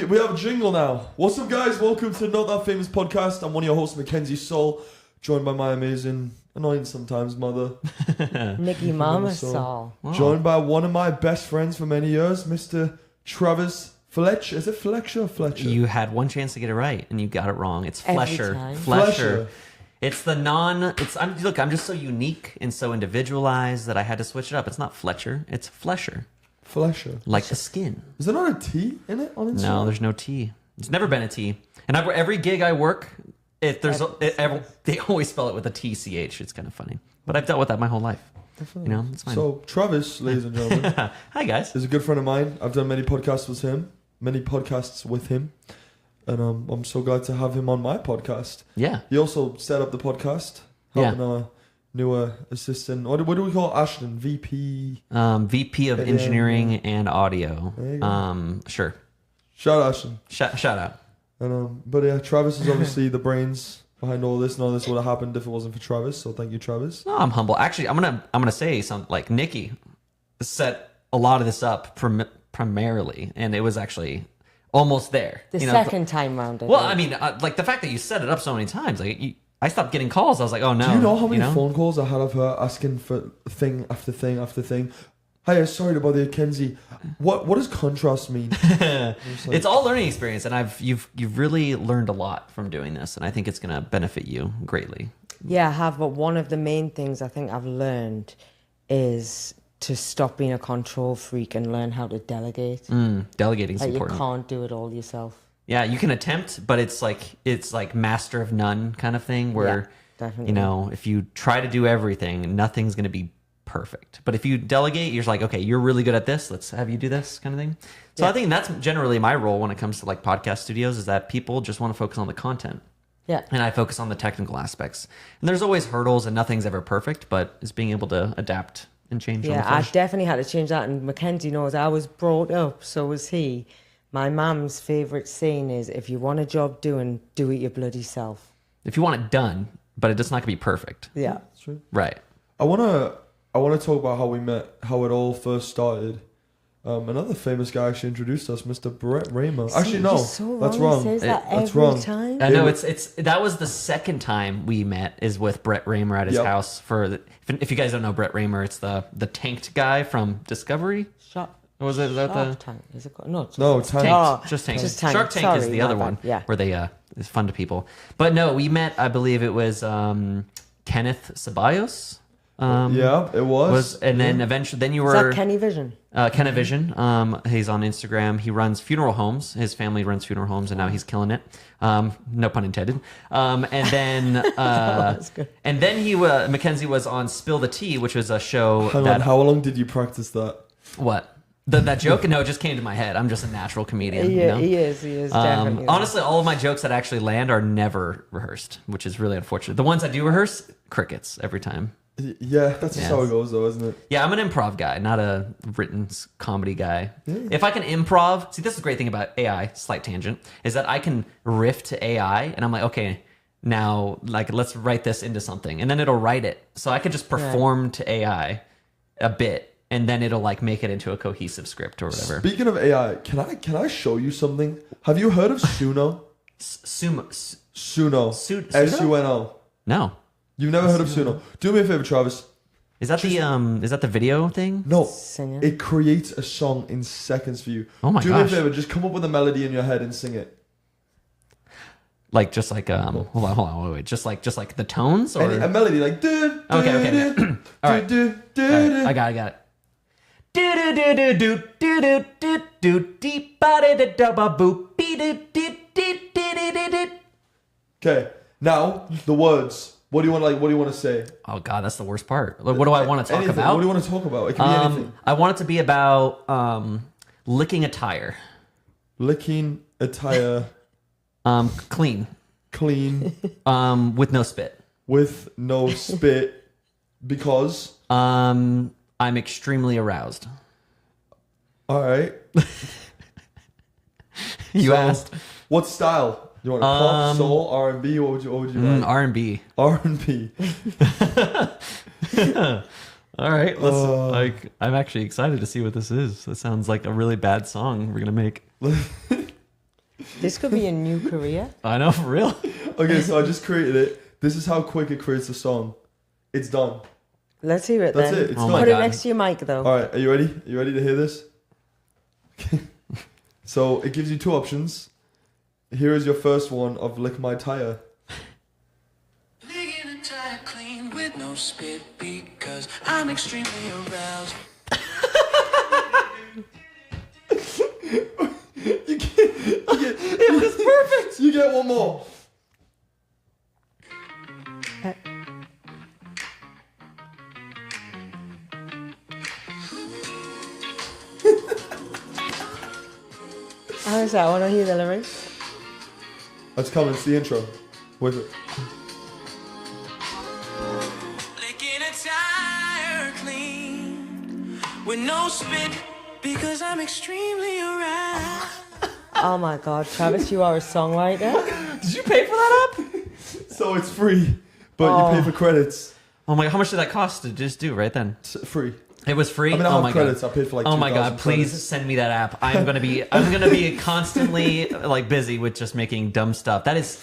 we have a jingle now. What's up, guys? Welcome to Not That Famous Podcast. I'm one of your hosts, Mackenzie Soul, joined by my amazing, annoying sometimes, mother, Nikki Mama Soul. Wow. Joined by one of my best friends for many years, Mr. Travis Fletcher. Is it Fletcher or Fletcher? You had one chance to get it right, and you got it wrong. It's Every Flesher. time. Flesher. It's the look, I'm just so unique and so individualized that I had to switch it up. It's not Fletcher, it's Flesher. Fletcher. Like the skin. Is there not a T in it on Instagram? No, there's no T. There's never been a T. And every gig I work, they always spell it with a TCH. It's kind of funny. But I've dealt with that my whole life. You know, it's fine. So, Travis, ladies and gentlemen. Hi, guys. Is a good friend of mine. I've done many podcasts with him. And I'm so glad to have him on my podcast. Yeah. He also set up the podcast, helping our newer assistant. What do we call Ashton? VP? VP of Engineering and Audio. Sure. Shout out, Ashton. Shout out. And but yeah, Travis is obviously the brains behind all this. None of this would have happened if it wasn't for Travis. So thank you, Travis. No, I'm humble. Actually, I'm gonna say something. Like Nikki set a lot of this up primarily, and it was actually almost there. The second time round. Well, I mean, like the fact that you set it up so many times, like I stopped getting calls. I was like, oh no. Do you know how many phone calls I had of her asking for thing after thing after thing? Hi, sorry to bother you, Kenzie. What does contrast mean? It's all learning experience, and you've really learned a lot from doing this, and I think it's going to benefit you greatly. Yeah, I have. But one of the main things I think I've learned is to stop being a control freak and learn how to delegate. Delegating is important. You can't do it all yourself. Yeah, you can attempt, but it's like master of none kind of thing where, definitely. If you try to do everything, nothing's going to be perfect. But if you delegate, you're like, okay, you're really good at this. Let's have you do this kind of thing. So I think that's generally my role when it comes to like podcast studios is that people just want to focus on the content. Yeah. And I focus on the technical aspects. And there's always hurdles and nothing's ever perfect, but it's being able to adapt and change. Yeah, I definitely had to change that. And Mackenzie knows I was brought up, so was he. My mum's favourite saying is, if you want a job doing, do it your bloody self. If you want it done, but it's not going to be perfect. Yeah. That's true. Right. I want to talk about how we met, how it all first started. Another famous guy actually introduced us, Mr. Brett Raymer. Actually, no, that's wrong. He says that that's every wrong. time. I know that was the second time we met is with Brett Raymer at his house if you guys don't know Brett Raymer, it's the tanked guy from Discovery. Was it that Tank? Is it called? No, Tank. Oh, just Tank. Just Tank. Shark Tank Sorry, is the other one. Yeah. Where they is fun to people. But no, we met. I believe it was Kenneth Ceballos. Yeah, it was. And then eventually, then you were. Is that Kenny Vision? Kenny Vision. He's on Instagram. He runs funeral homes. His family runs funeral homes, and now he's killing it. No pun intended. And then, and then Mackenzie was on Spill the Tea, which was a show. How long did you practice that? What? That joke? No, it just came to my head. I'm just a natural comedian. Yeah, he is definitely. Honestly, all of my jokes that actually land are never rehearsed, which is really unfortunate. The ones I do rehearse, crickets every time. Yeah, that's just how it goes, though, isn't it? Yeah, I'm an improv guy, not a written comedy guy. Yeah. If I can improv, see, this is the great thing about AI, slight tangent, is that I can riff to AI, and I'm like, okay, now, like, let's write this into something, and then it'll write it. So I could just perform to AI a bit, and then it'll like make it into a cohesive script or whatever. Speaking of AI, can I show you something? Have you heard of Suno? Suno. Suno. No. You've never heard of Suno? Do me a favor, Travis. Is that the video thing? No. Sing it. It creates a song in seconds for you. Oh my gosh. Do me a favor, just come up with a melody in your head and sing it. Like just like hold on, wait. Just like the tones or a melody like Okay. All right. I got it. Okay, now the words. What do you want to say? Oh God, that's the worst part. Like, what do I want to talk Anything. about? What do you want to talk about? It can be anything. I want it to be about licking a tire. Licking a tire. Clean. With no spit. With no spit, because I'm extremely aroused. All right. You asked. What style? You want pop, soul, R&B? What would you like? R&B. R&B. All right. I'm actually excited to see what this is. That sounds like a really bad song we're gonna make. This could be a new career. I know, for real. Okay, so I just created it. This is how quick it creates a song. It's done. Let's hear it That's then. it. It's Oh done. my Put it God. next to your mic, though. All right, are you ready? Are you ready to hear this? So it gives you two options. Here is your first one of Lick My Tire. Licking a tire clean with no spit because I'm extremely aroused. It was perfect. You get one more. Honestly, I want to hear the lyrics. That's coming. It's the intro. With it. Licking a tire clean with no spit because I'm extremely aroused. Oh my God, Travis, you are a songwriter. Did you pay for that app? So it's free, but you pay for credits. Oh my god, how much did that cost to just do right then? It's free. It was free. I mean, I oh have my credits. god. I paid for like. Oh my 2,000 god, please credits. send me that app. I'm gonna be constantly like busy with just making dumb stuff. That is,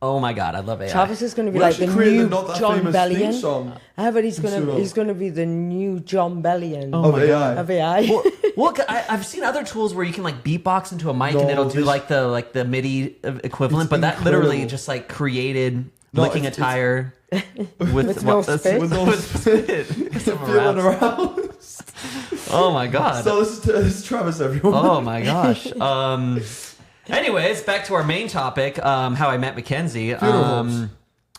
oh my god, I love AI. Travis is going to be We like the actually created new the Not That John Famous theme Bellion. song I bet he's Soon. going to be the new John Bellion Oh of my AI. of AI. Well, I've seen other tools where you can like beatbox into a mic and No, it'll do this- like the MIDI equivalent, It's but that literally incredible. just like created No, licking a it's- tire with no spit. With no spit. Because I'm Feeling aroused. around. Oh my god. So this is Travis, everyone. Oh my gosh. Anyways, back to our main topic, how I met Mackenzie. Funerals.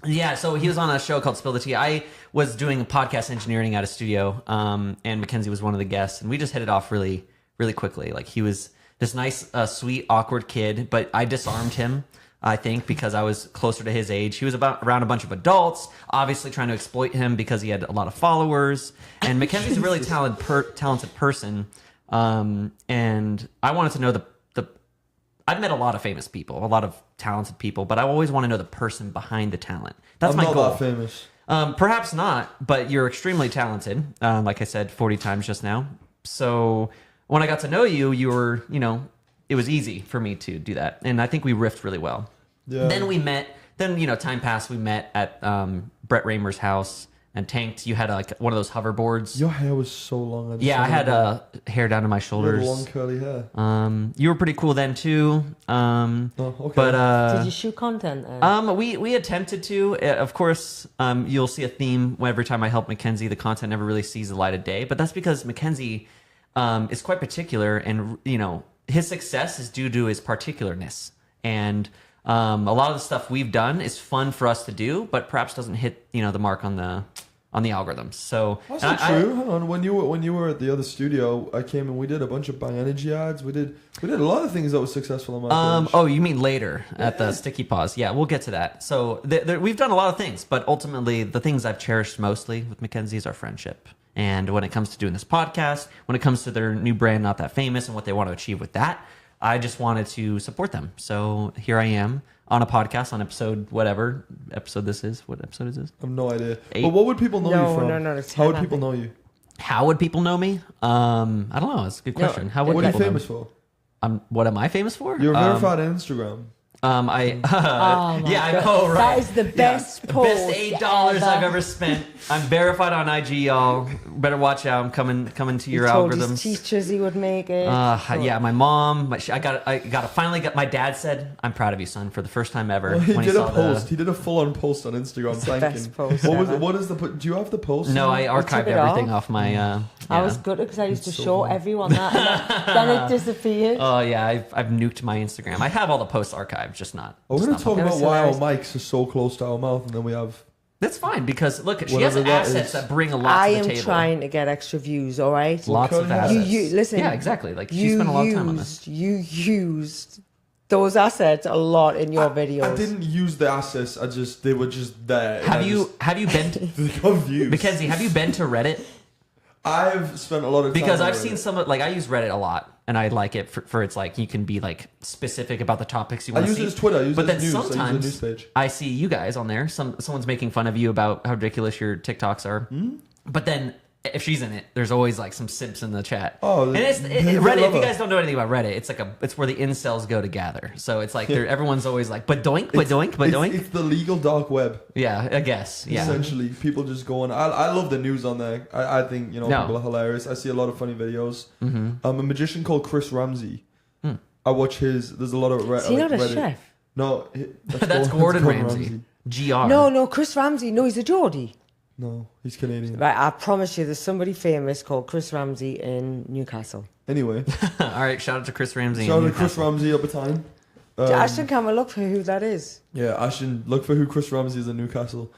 Yeah, so he was on a show called Spill the Tea. I was doing podcast engineering at a studio, and Mackenzie was one of the guests, and we just hit it off really, really quickly. Like, he was this nice, sweet, awkward kid, but I disarmed him, I think, because I was closer to his age. He was around a bunch of adults, obviously trying to exploit him because he had a lot of followers. And Mackenzie's a really talented person, and I wanted to know the. I've met a lot of famous people, a lot of talented people, but I always want to know the person behind the talent. That's I'm my not goal. that famous. Perhaps not, but you're extremely talented. Like I said 40 times just now. So when I got to know you, you were, it was easy for me to do that. And I think we riffed really well. Yeah. Then we met, time passed, we met at Brett Raymer's house and tanked. You had like one of those hoverboards. Your hair was so long. Yeah, I had hair down to my You had shoulders. long curly hair. You were pretty cool then too. Oh, okay. But Did you shoot content then? we attempted to. Of course, you'll see a theme every time I help Mackenzie. The content never really sees the light of day, but that's because Mackenzie is quite particular, and his success is due to his particularness. And a lot of the stuff we've done is fun for us to do, but perhaps doesn't hit the mark on the algorithms. So That's not true. Hang on. When you were at the other studio, I came and we did a bunch of Buy Energy ads. We did a lot of things that was successful on my page. Oh, you mean later at the Sticky Paws? Yeah, we'll get to that. So we've done a lot of things, but ultimately the things I've cherished mostly with Mackenzie is our friendship. And when it comes to doing this podcast, when it comes to their new brand, Not That Famous, and what they want to achieve with that, I just wanted to support them. So here I am on a podcast on whatever episode this is. What episode is this? I have no idea. 8. But what would people know you from? No, it's How would 10, I people think. know you? How would people know me? I don't know. That's a good question. How would What are you people know famous me? for? What am I famous for? You're verified on Instagram. Oh my I God. know, right? That is the best post Best $8 I've ever spent. I'm verified on IG, y'all. Better watch out. I'm coming to your He told algorithms. his teachers he would make it. Yeah, my mom. I got finally got. My dad said, "I'm proud of you, son," for the first time ever. He when did a saw post. He did a full-on post on Instagram the thanking. best post What was? ever. What is the? Do you have the post? No, I took archived it everything off. off my. I was good because I used to It's so show funny. everyone that, and then it disappeared. Oh yeah, I've nuked my Instagram. I have all the posts archived, just not. We're just going not to talk That about was why our hilarious. mics are so close to our mouth, and then we have. That's fine because look, she has Whatever that assets is. that bring a lot I to the am table. trying to get extra views. All right. Lots of Curly hair. assets. Listen. Yeah, exactly. Like she spent a lot of time on this. You used those assets a lot in your videos. I didn't use the assets. They were just there. and I Have you been to, They got views. Mackenzie? Have you been to Reddit? I've spent a lot of time Because on I've Reddit. seen some of, like, I use Reddit a lot, and I like it for its like you can be like specific about the topics you want I to use see. it as Twitter. I use but it then as news. I use sometimes the news page. I see you guys on there. Someone's making fun of you about how ridiculous your TikToks are. But then if she's in it, there's always like some simps in the chat. Oh, and Reddit. If you guys don't know anything about Reddit, it's where the incels go to gather. So it's like everyone's always like, but doink, but doink, but doink. It's the legal dark web. Yeah, I guess. Yeah. Essentially, people just go on. I love the news on there. I think people are hilarious. I see a lot of funny videos. A magician called Chris Ramsey. I watch his. There's a lot of Is he not a Reddit. chef? No, that's Gordon Ramsay. GR. No, Chris Ramsey. No, he's a Geordie. No, he's Canadian. Right, I promise you, there's somebody famous called Chris Ramsey in Newcastle. Anyway, all right. Shout out to Chris Ramsey. shout out to Chris Ramsey up a time. Ashton, can we look for who that is? Yeah, Ashton, look for who Chris Ramsey is in Newcastle.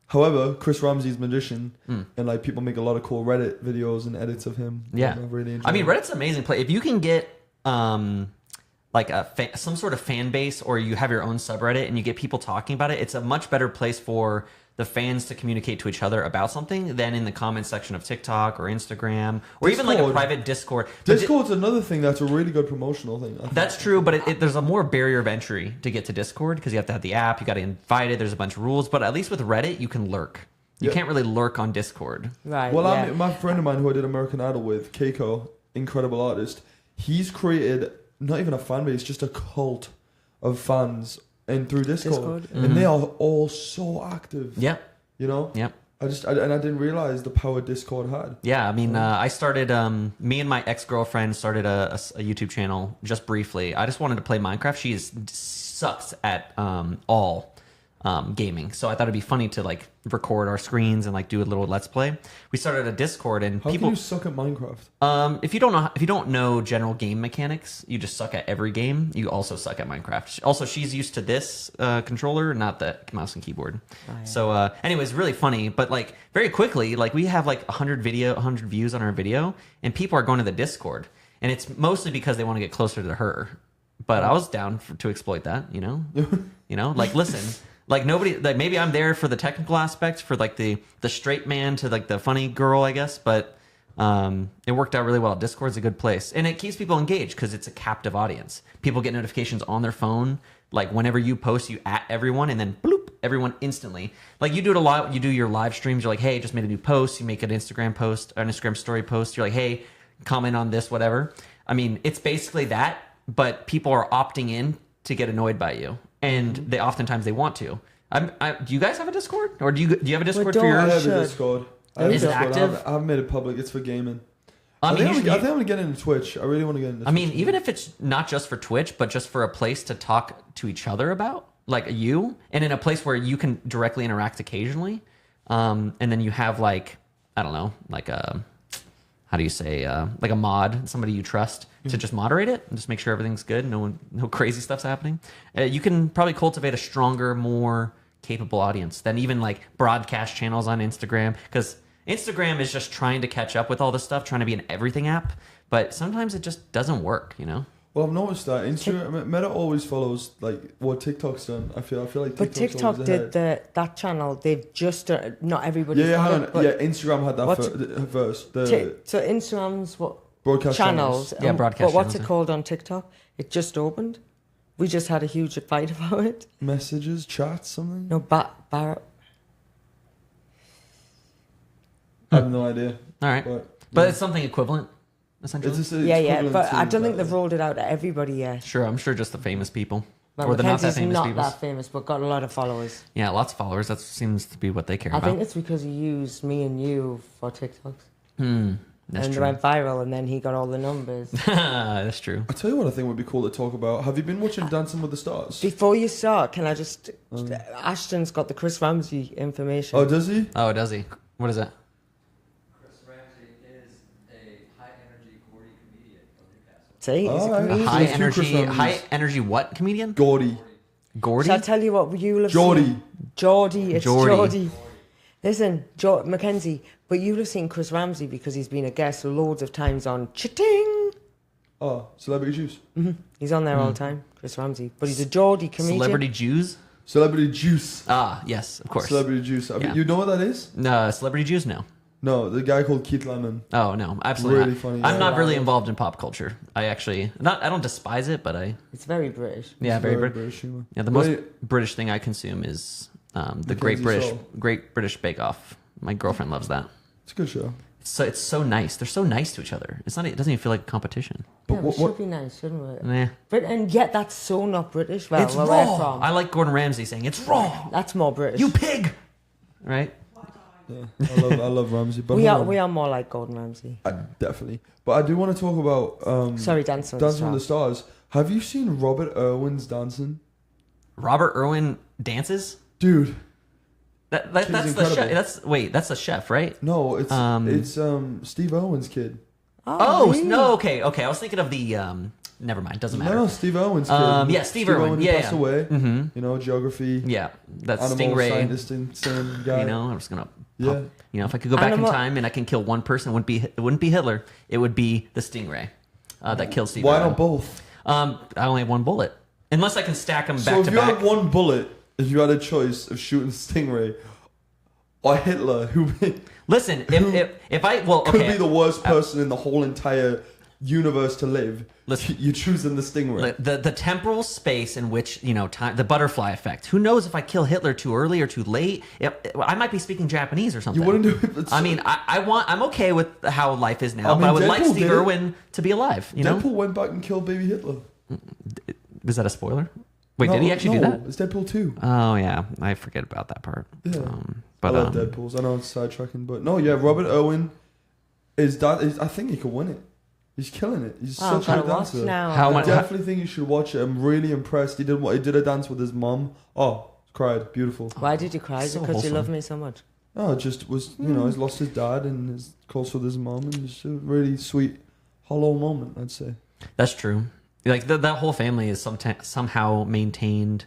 However, Chris Ramsey's magician, and like people make a lot of cool Reddit videos and edits of him. Yeah, I really enjoy. I mean, Reddit's an amazing place. If you can get like some sort of fan base, or you have your own subreddit and you get people talking about it, it's a much better place for the fans to communicate to each other about something than in the comments section of TikTok or Instagram or even like a private Discord. Discord's another thing that's a really good promotional thing. That's true, but there's a more barrier of entry to get to Discord because you have to have the app, you got to invite it, there's a bunch of rules, but at least with Reddit, you can lurk. You can't really lurk on Discord. Right. Well, my friend of mine who I did American Idol with, Keiko, incredible artist, he's created not even a fan base, just a cult of fans and through Discord. And they are all so active. Yep. You know? Yep. I didn't realize the power Discord had. Yeah, I mean, I started, me and my ex-girlfriend started a YouTube channel just briefly. I just wanted to play Minecraft. She sucks at all gaming. So I thought it'd be funny to like record our screens and like do a little Let's Play. We started a Discord and How people... can you suck at Minecraft? If you don't know general game mechanics, you just suck at every game. You also suck at Minecraft. Also, she's used to this controller, not the mouse and keyboard. Oh, yeah. So, anyways, really funny. But like very quickly, like we have like 100 views on our video, and people are going to the Discord, and it's mostly because they want to get closer to her. But I was down to exploit that, you know. Like listen. Like nobody, like maybe I'm there for the technical aspects, for like the straight man to like the funny girl, I guess. But it worked out really well. Discord's a good place, and it keeps people engaged because it's a captive audience. People get notifications on their phone, like whenever you post, you at everyone, and then bloop, everyone instantly. Like you do it a lot. You do your live streams. You're like, hey, just made a new post. You make an Instagram post, an Instagram story post. You're like, hey, comment on this, whatever. I mean, it's basically that, but people are opting in to get annoyed by you. And they oftentimes they want to. Do you guys have a Discord, or do you have a Discord for your? I have a Discord. Is it active? I haven't made it public. It's for gaming. I think I'm gonna get into Twitch. I really want to get into. I mean, even if it's not just for Twitch, but just for a place to talk to each other about, like you, and in a place where you can directly interact occasionally, and then you have like, I don't know, like a, how do you say, like a mod, somebody you trust to just moderate it and just make sure everything's good, no crazy stuff's happening. You can probably cultivate a stronger, more capable audience than even like broadcast channels on Instagram, because Instagram is just trying to catch up with all this stuff, trying to be an everything app, but sometimes it just doesn't work, you know? Well, I've noticed that Instagram Meta always follows like what TikTok's done. I feel like but TikTok did that channel. They've just not everybody. Instagram had that first. So Instagram's what broadcast channels? Yeah, broadcast. But what's channels, it called on TikTok? It just opened. We just had a huge fight about it. Messages, chats, something. No, Barrett. I have no idea. All right, but it's something equivalent. Essentially. Yeah, but I don't think they've rolled it out to everybody yet. Sure, I'm sure just the famous people. Well, or the not that Mackenzie's famous not people. that famous, but got a lot of followers. Yeah, lots of followers. That seems to be what they care about. I think it's because he used me and you for TikToks. That's and true. it went viral, and then he got all the numbers. That's true. I tell you what I think would be cool to talk about. Have you been watching Dancing with the Stars? Before you start, can I just... Ashton's got the Chris Ramsey information. Oh, does he? Oh, does he? What is it? See, he's a comedian. High energy what comedian? Gordy. Shall I tell you what you'll have Geordie. seen? Geordie. It's Geordie. Listen, Mackenzie, but you'll have seen Chris Ramsey because he's been a guest loads of times on Chitting. Oh, Celebrity Juice. Mm-hmm. He's on there all the time, Chris Ramsey. But he's a Geordie comedian. Celebrity Jews? Celebrity Juice. Ah, yes, of course. Celebrity Juice. I mean, you know what that is? No, Celebrity Jews? No. No, the guy called Keith Lemon. Oh, no, absolutely really not. funny. I'm not really involved in pop culture. I actually, I don't despise it, but It's very British. Yeah, very British humor. Yeah, the most British thing I consume is the Great British Bake Off. My girlfriend loves that. It's a good show. So it's so nice. They're so nice to each other. It's not. It doesn't even feel like a competition. But we should be nice, shouldn't we? Nah. But and yet that's so not British. Well, It's where raw. we're from. I like Gordon Ramsay saying it's raw. That's more British. You pig. Right. Yeah, I love Ramsey, but we are more like Gordon Ramsay. Definitely. But I do want to talk about Sorry, Dancing with the Stars. Have you seen Robert Irwin's dancing? Robert Irwin dances. Dude, That's the incredible. chef. That's the chef, right? no, it's Steve Irwin's kid. Oh really? no. Okay. I was thinking of the. Never mind. Doesn't matter. No, Steve Irwin's kid. Yeah, Steve Irwin. He Yeah, passed yeah. away. Mm-hmm. You know, geography. Yeah, that's Animal Stingray. scientist and same guy. You know, I'm just gonna. Yeah. Pop, you know, if I could go back in time and I can kill one person, it wouldn't be Hitler. It would be the Stingray that killed Steve. Why Irwin. not both? I only have one bullet. Unless I can stack them back So if to you back. had one bullet, if you had a choice of shooting Stingray or Hitler, who Listen, if I could be the worst person in the whole entire universe to live, Listen. you're choosing the Stingray. the temporal space in which time, the butterfly effect. Who knows if I kill Hitler too early or too late? I might be speaking Japanese or something. You wouldn't do it. But I mean, I'm okay with how life is now, I mean, but I would like Deadpool Steve did it. Irwin to be alive. You know, Deadpool went back and killed baby Hitler. is that a spoiler? Wait, No, did he actually do no, that? It's Deadpool 2. Oh yeah, I forget about that part. Yeah. But I love Deadpools. I know it's sidetracking, but no, yeah, Robert Irwin I think he could win it. He's killing it. He's Oh, such a gotta good watch dancer. now. How I much? definitely think you should watch it. I'm really impressed. He did a dance with his mom. Oh, cried. Beautiful. Why did you cry? So Because wholesome. you love me so much. Oh, it just was, he's lost his dad and is close with his mom, and it's a really sweet, hollow moment, I'd say. That's true. Like that whole family is somehow maintained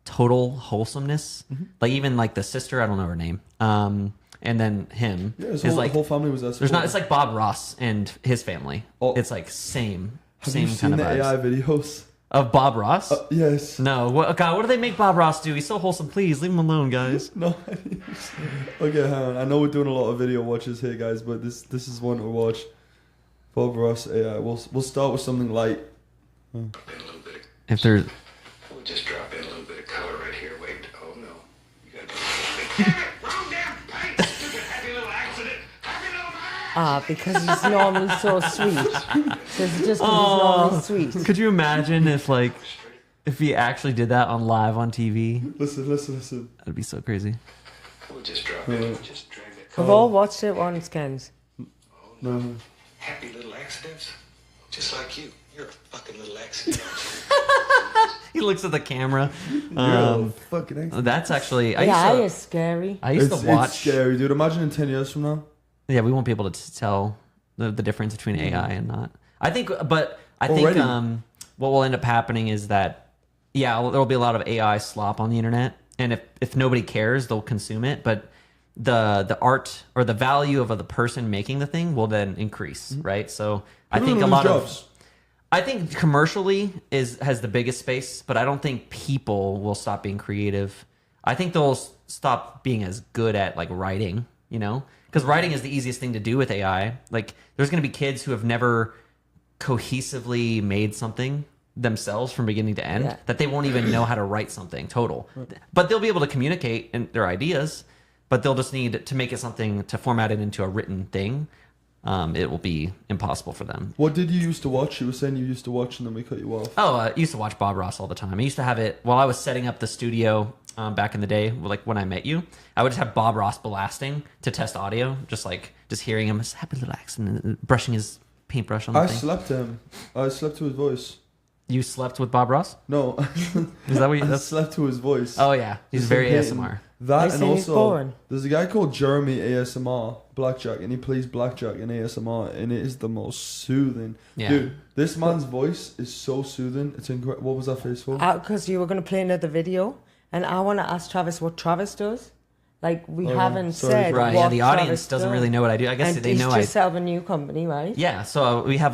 total wholesomeness. Mm-hmm. Like even like the sister, I don't know her name. And then him Yeah, is the like whole family was there. there's not. It's like Bob Ross and his family. Oh. It's like same Have you seen kind of the vibes. AI videos? Of Bob Ross. Yes. No, God, what do they make Bob Ross do? He's so wholesome. Please leave him alone, guys. No. Okay, hang on. I know we're doing a lot of video watches here, guys, but this is one to watch. Bob Ross AI. We'll start with something light. If there's We'll just drop in a little bit of color right here. Wait. Oh no. You gotta damn it! Wrong damn paint! Stupid happy little accident! Happy little man! Because he's normally so sweet. So it's just because he's normally sweet. could you imagine if he actually did that on TV? Listen. That'd be so crazy. We'll just drop in. We'll just drag that We've all watched it once, Kens. No. happy little accidents. Just like you. You're a fucking little accident. He looks at the camera. You're a fucking excellent. That's actually AI is scary. I used to watch. It's scary, dude. Imagine in 10 years from now. Yeah, we won't be able to tell the difference between AI and not. I think what will end up happening is that there'll be a lot of AI slop on the internet, and if nobody cares, they'll consume it. But the art or the value of the person making the thing will then increase, right? So I think a lot of. I think commercially has the biggest space, but I don't think people will stop being creative. I think they'll stop being as good at like writing, because writing is the easiest thing to do with AI. Like there's going to be kids who have never cohesively made something themselves from beginning to end that they won't even know how to write something total. But they'll be able to communicate in their ideas, but they'll just need to make it something to format it into a written thing. It will be impossible for them. What did you used to watch? You were saying you used to watch and then we cut you off. Oh, I used to watch Bob Ross all the time. I used to have it while I was setting up the studio back in the day, like when I met you. I would just have Bob Ross blasting to test audio, just hearing him, happy little accent, brushing his paintbrush on the I thing. slept to him. I slept to his voice. You slept with Bob Ross? No. Is that what you? I slept to his voice. Oh yeah, he's Just very hitting ASMR. That I and say he's also boring. there's a guy called Jeremy ASMR Blackjack, and he plays blackjack in ASMR, and it is the most soothing. Yeah. Dude, this man's voice is so soothing. It's incredible. What was that face for? Because you were going to play another video, and I want to ask Travis what Travis does. Like, we haven't sorry. said Right, what yeah, the audience Travis doesn't does. really know what I do. I guess And they he's know just set up a new company, right? Yeah, so we have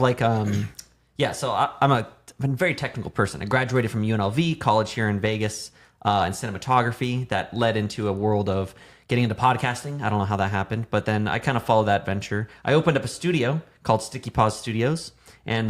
so I'm a very technical person. I graduated from UNLV, college here in Vegas, in cinematography. That led into a world of getting into podcasting. I don't know how that happened, but then I kind of followed that venture. I opened up a studio called Sticky Paws Studios, and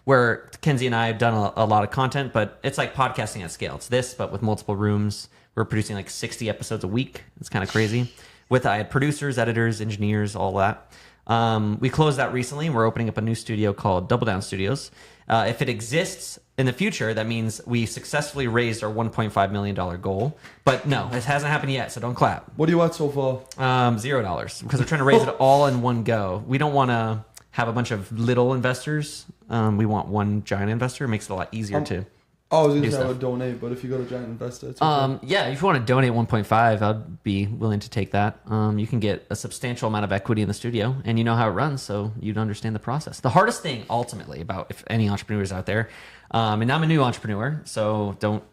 where Kenzie and I have done a lot of content, but it's like podcasting at scale. It's this, but with multiple rooms. We're producing like 60 episodes a week. It's kind of crazy. I had producers, editors, engineers, all that. We closed that recently. We're opening up a new studio called Double Down Studios. If it exists in the future, that means we successfully raised our $1.5 million goal. But no, it hasn't happened yet, so don't clap. What are you at so far? $0, because we're trying to raise it all in one go. We don't want to have a bunch of little investors. We want one giant investor. It makes it a lot easier to. I was going to say I would donate, but if you got a giant investor, it's okay. Yeah, if you want to donate 1.5, I'd be willing to take that. You can get a substantial amount of equity in the studio, and you know how it runs, so you'd understand the process. The hardest thing, ultimately, about if any entrepreneurs out there, and I'm a new entrepreneur, so don't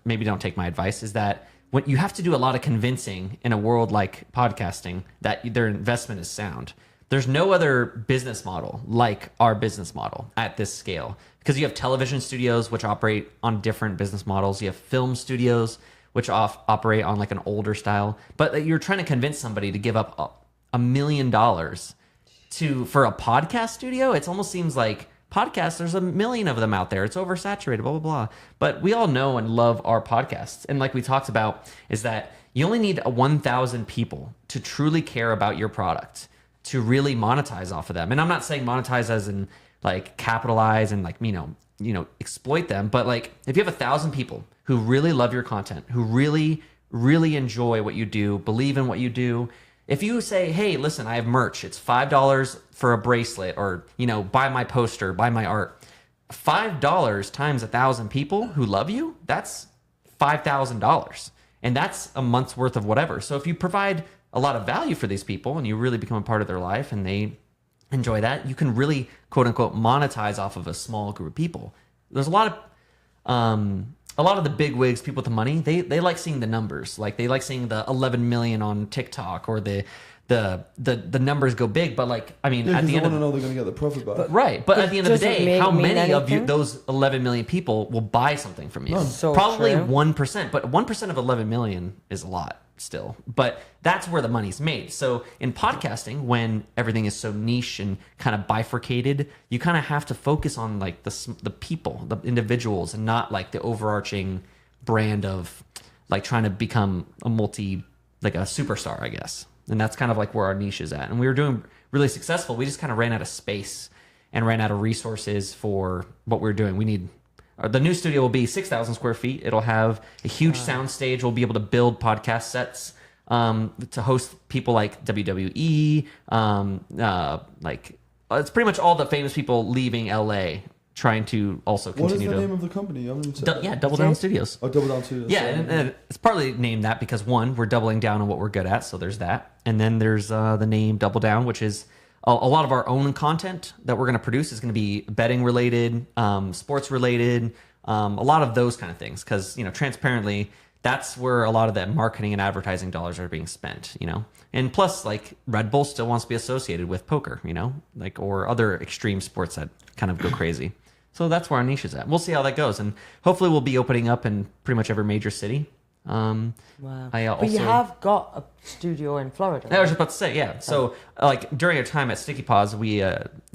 take my advice, is that when you have to do a lot of convincing in a world like podcasting that their investment is sound. There's no other business model like our business model at this scale, because you have television studios which operate on different business models. You have film studios which operate on like an older style, but you're trying to convince somebody to give up $1 million for a podcast studio. It almost seems like podcasts, there's 1 million of them out there. It's oversaturated, blah, blah, blah. But we all know and love our podcasts. And like we talked about, is that you only need 1,000 people to truly care about your product to really monetize off of them. And I'm not saying monetize as in like capitalize and like, exploit them. But like if you have 1,000 people who really love your content, who really, really enjoy what you do, believe in what you do. If you say, hey, listen, I have merch. It's $5 for a bracelet, or, buy my poster, buy my art. $5 times 1,000 people who love you, that's $5,000. And that's a month's worth of whatever. So if you provide a lot of value for these people and you really become a part of their life and they enjoy that, you can really, quote unquote, monetize off of a small group of people. There's a lot of the big wigs, people with the money, they like seeing the numbers. Like they like seeing the 11 million on TikTok or the numbers go big. But like, I mean, at the end of the know they're going to get the profit back. But at the end of the day, how many of anything? those 11 million people will buy something from you? So Probably true. 1%, but 1% of 11 million is a lot still. But that's where the money's made. So in podcasting, when everything is so niche and kind of bifurcated, you kind of have to focus on like the people, the individuals, and not like the overarching brand of like trying to become a superstar, I guess. And that's kind of like where our niche is at. And we were doing really successful. We just kind of ran out of space and ran out of resources for what we were doing. The new studio will be 6,000 square feet. It'll have a huge sound stage. We'll be able to build podcast sets to host people like WWE. It's pretty much all the famous people leaving LA, trying to also continue What is the to. name of the company? I haven't said Double Down Studios. Oh, Double Down Studios. Yeah, and it's partly named that because one, we're doubling down on what we're good at, so there's that. And then there's the name Double Down, which is a lot of our own content that we're going to produce is going to be betting related, sports related, a lot of those kind of things. Because transparently, that's where a lot of that marketing and advertising dollars are being spent. And plus, like Red Bull still wants to be associated with poker, or other extreme sports that kind of go crazy. So that's where our niche is at. We'll see how that goes, and hopefully we'll be opening up in pretty much every major city. Wow. But you have got a studio in Florida. I was just about to say, yeah. So, like during our time at Sticky Paws, we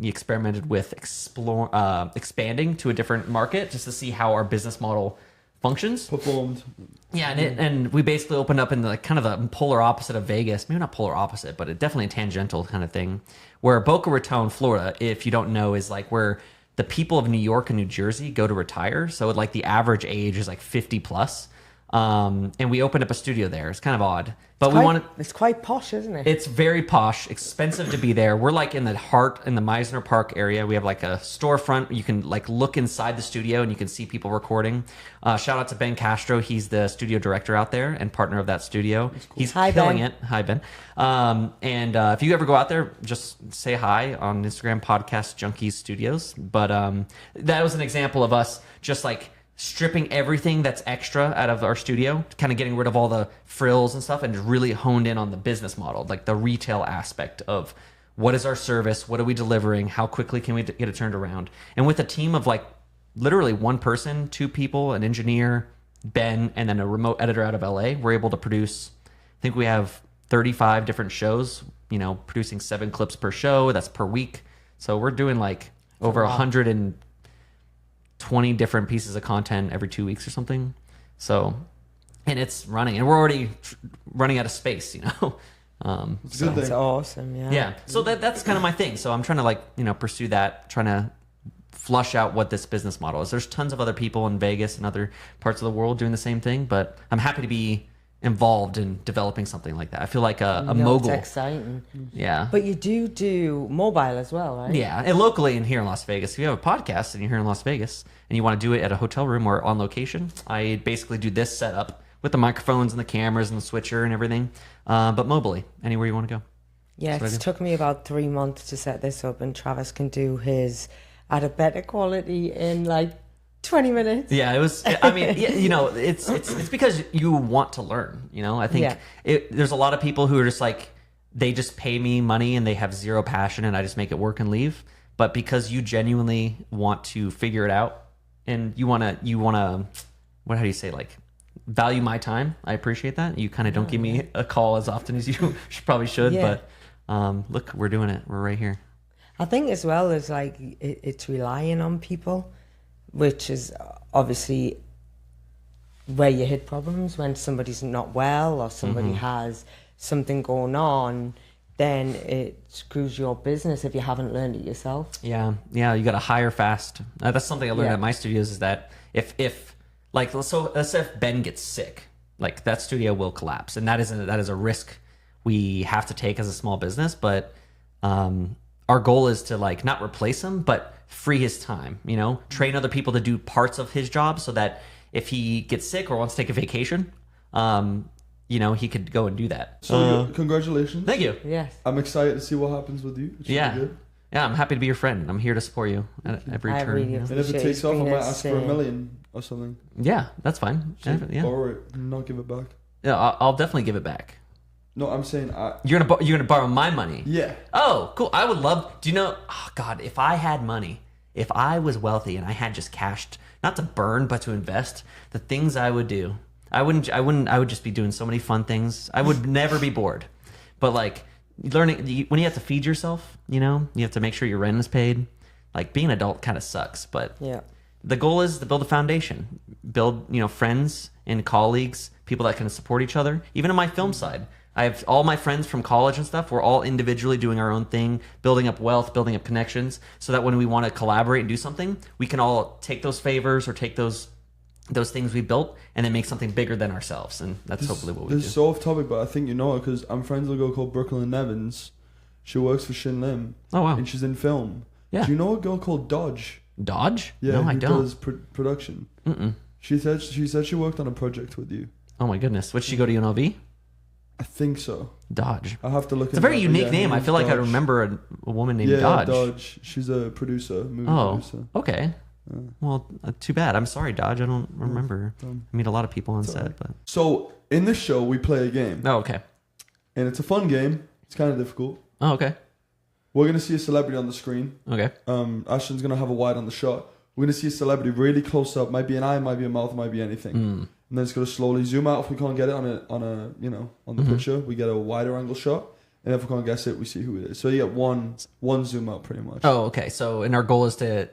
experimented with expanding to a different market just to see how our business model functions. Performed. Yeah, and we basically opened up in the kind of the polar opposite of Vegas. Maybe not polar opposite, but definitely a tangential kind of thing. Where Boca Raton, Florida, if you don't know, is like where the people of New York and New Jersey go to retire. So like the average age is like 50 plus. And we opened up a studio there. It's kind of odd, but it's quite posh, isn't it? It's very posh, expensive to be there. We're like in the Meisner Park area. We have like a storefront. You can like look inside the studio and you can see people recording. Shout out to Ben Castro. He's the studio director out there and partner of that studio. Cool. He's killing it. Hi, Ben. And if you ever go out there, just say hi on Instagram, Podcast Junkies Studios. But that was an example of us just like stripping everything that's extra out of our studio, kind of getting rid of all the frills and stuff, and just really honed in on the business model, like the retail aspect of what is our service, what are we delivering, how quickly can we get it turned around. And with a team of like literally one person, two people, an engineer, Ben, and then a remote editor out of LA, we're able to produce, I think we have 35 different shows, producing 7 clips per show. That's per week. So we're doing like over 120 different pieces of content every 2 weeks or something. So, and it's running, and we're already running out of space, It's a good That's thing. awesome. Yeah. Yeah. So that's kind of my thing. So I'm trying to pursue that, trying to flush out what this business model is. There's tons of other people in Vegas and other parts of the world doing the same thing, but I'm happy to be involved in developing something like that. I feel like a mogul. It's exciting. Yeah. But you do mobile as well, right? Yeah, and locally and here in Las Vegas, if you have a podcast and you're here in Las Vegas and you want to do it at a hotel room or on location, I basically do this setup with the microphones and the cameras and the switcher and everything, but mobily, anywhere you want to go. Yeah, it took me about 3 months to set this up, and Travis can do his at a better quality in like 20 minutes. Yeah, it was. I mean, it's because you want to learn. I think there's a lot of people who are just like, they just pay me money and they have zero passion, and I just make it work and leave. But because you genuinely want to figure it out, and you wanna, how do you say, like, value my time? I appreciate that. You kind of don't give me a call as often as you probably should. Yeah. But look, we're doing it. We're right here. I think as well as like it's relying on people, which is obviously where you hit problems when somebody's not well or somebody has something going on. Then it screws your business if you haven't learned it yourself. Yeah, you got to hire fast. That's something I learned at my studios, is that if like, let's say if Ben gets sick, like, that studio will collapse, and that is a risk we have to take as a small business. But our goal is to, like, not replace him, but free his time. Train other people to do parts of his job, so that if he gets sick or wants to take a vacation, he could go and do that. So congratulations. Thank you. Yes. I'm excited to see what happens with you. It's Yeah. really good. Yeah, I'm happy to be your friend. I'm here to support you at every I turn. really you know? And if it takes off, I might ask for $1 million or something. Yeah, that's fine. Yeah. Borrow it, not give it back. Yeah, I'll definitely give it back. No, I'm saying You're gonna borrow my money. yeah. Oh, cool. I would love. Do you know? Oh God, if I had money, if I was wealthy and I had just cash, not to burn but to invest, the things I would do. I wouldn't. I would just be doing so many fun things. I would never be bored. But like learning, when you have to feed yourself, you have to make sure your rent is paid. Like, being an adult kind of sucks, but Yeah. the goal is to build a foundation, build friends and colleagues, people that can support each other. Even on my film side, I have all my friends from college and stuff. We're all individually doing our own thing, building up wealth, building up connections, so that when we want to collaborate and do something, we can all take those favors or take those things we built and then make something bigger than ourselves. And that's hopefully what we do. This is so off topic, but I think you know it because I'm friends with a girl called Brooklyn Nevins. She works for Shin Lim. Oh, wow. And she's in film. Yeah. Do you know a girl called Dodge? Dodge? Yeah, No, who I don't. does production. Mm-mm. She said she worked on a project with you. Oh my goodness. Would she go to UNLV? I think so. Dodge. I have to look. It's a very unique name. I feel like I remember a woman named Dodge. Dodge. She's a producer, movie Oh, producer. okay. Well, too bad. I'm sorry, Dodge. I don't remember. I meet a lot of people on set, alright. but So in this show, we play a game, oh, okay. and it's a fun game. It's kind of difficult. Oh, okay. We're gonna see a celebrity on the screen. Okay. Ashton's gonna have a wide on the shot. We're gonna see a celebrity really close up. Might be an eye, might be a mouth, might be anything. And then it's gonna slowly zoom out. If we can't get it on the picture, we get a wider angle shot. And if we can't guess it, we see who it is. So you get one zoom out pretty much. Oh, okay. So, and our goal is to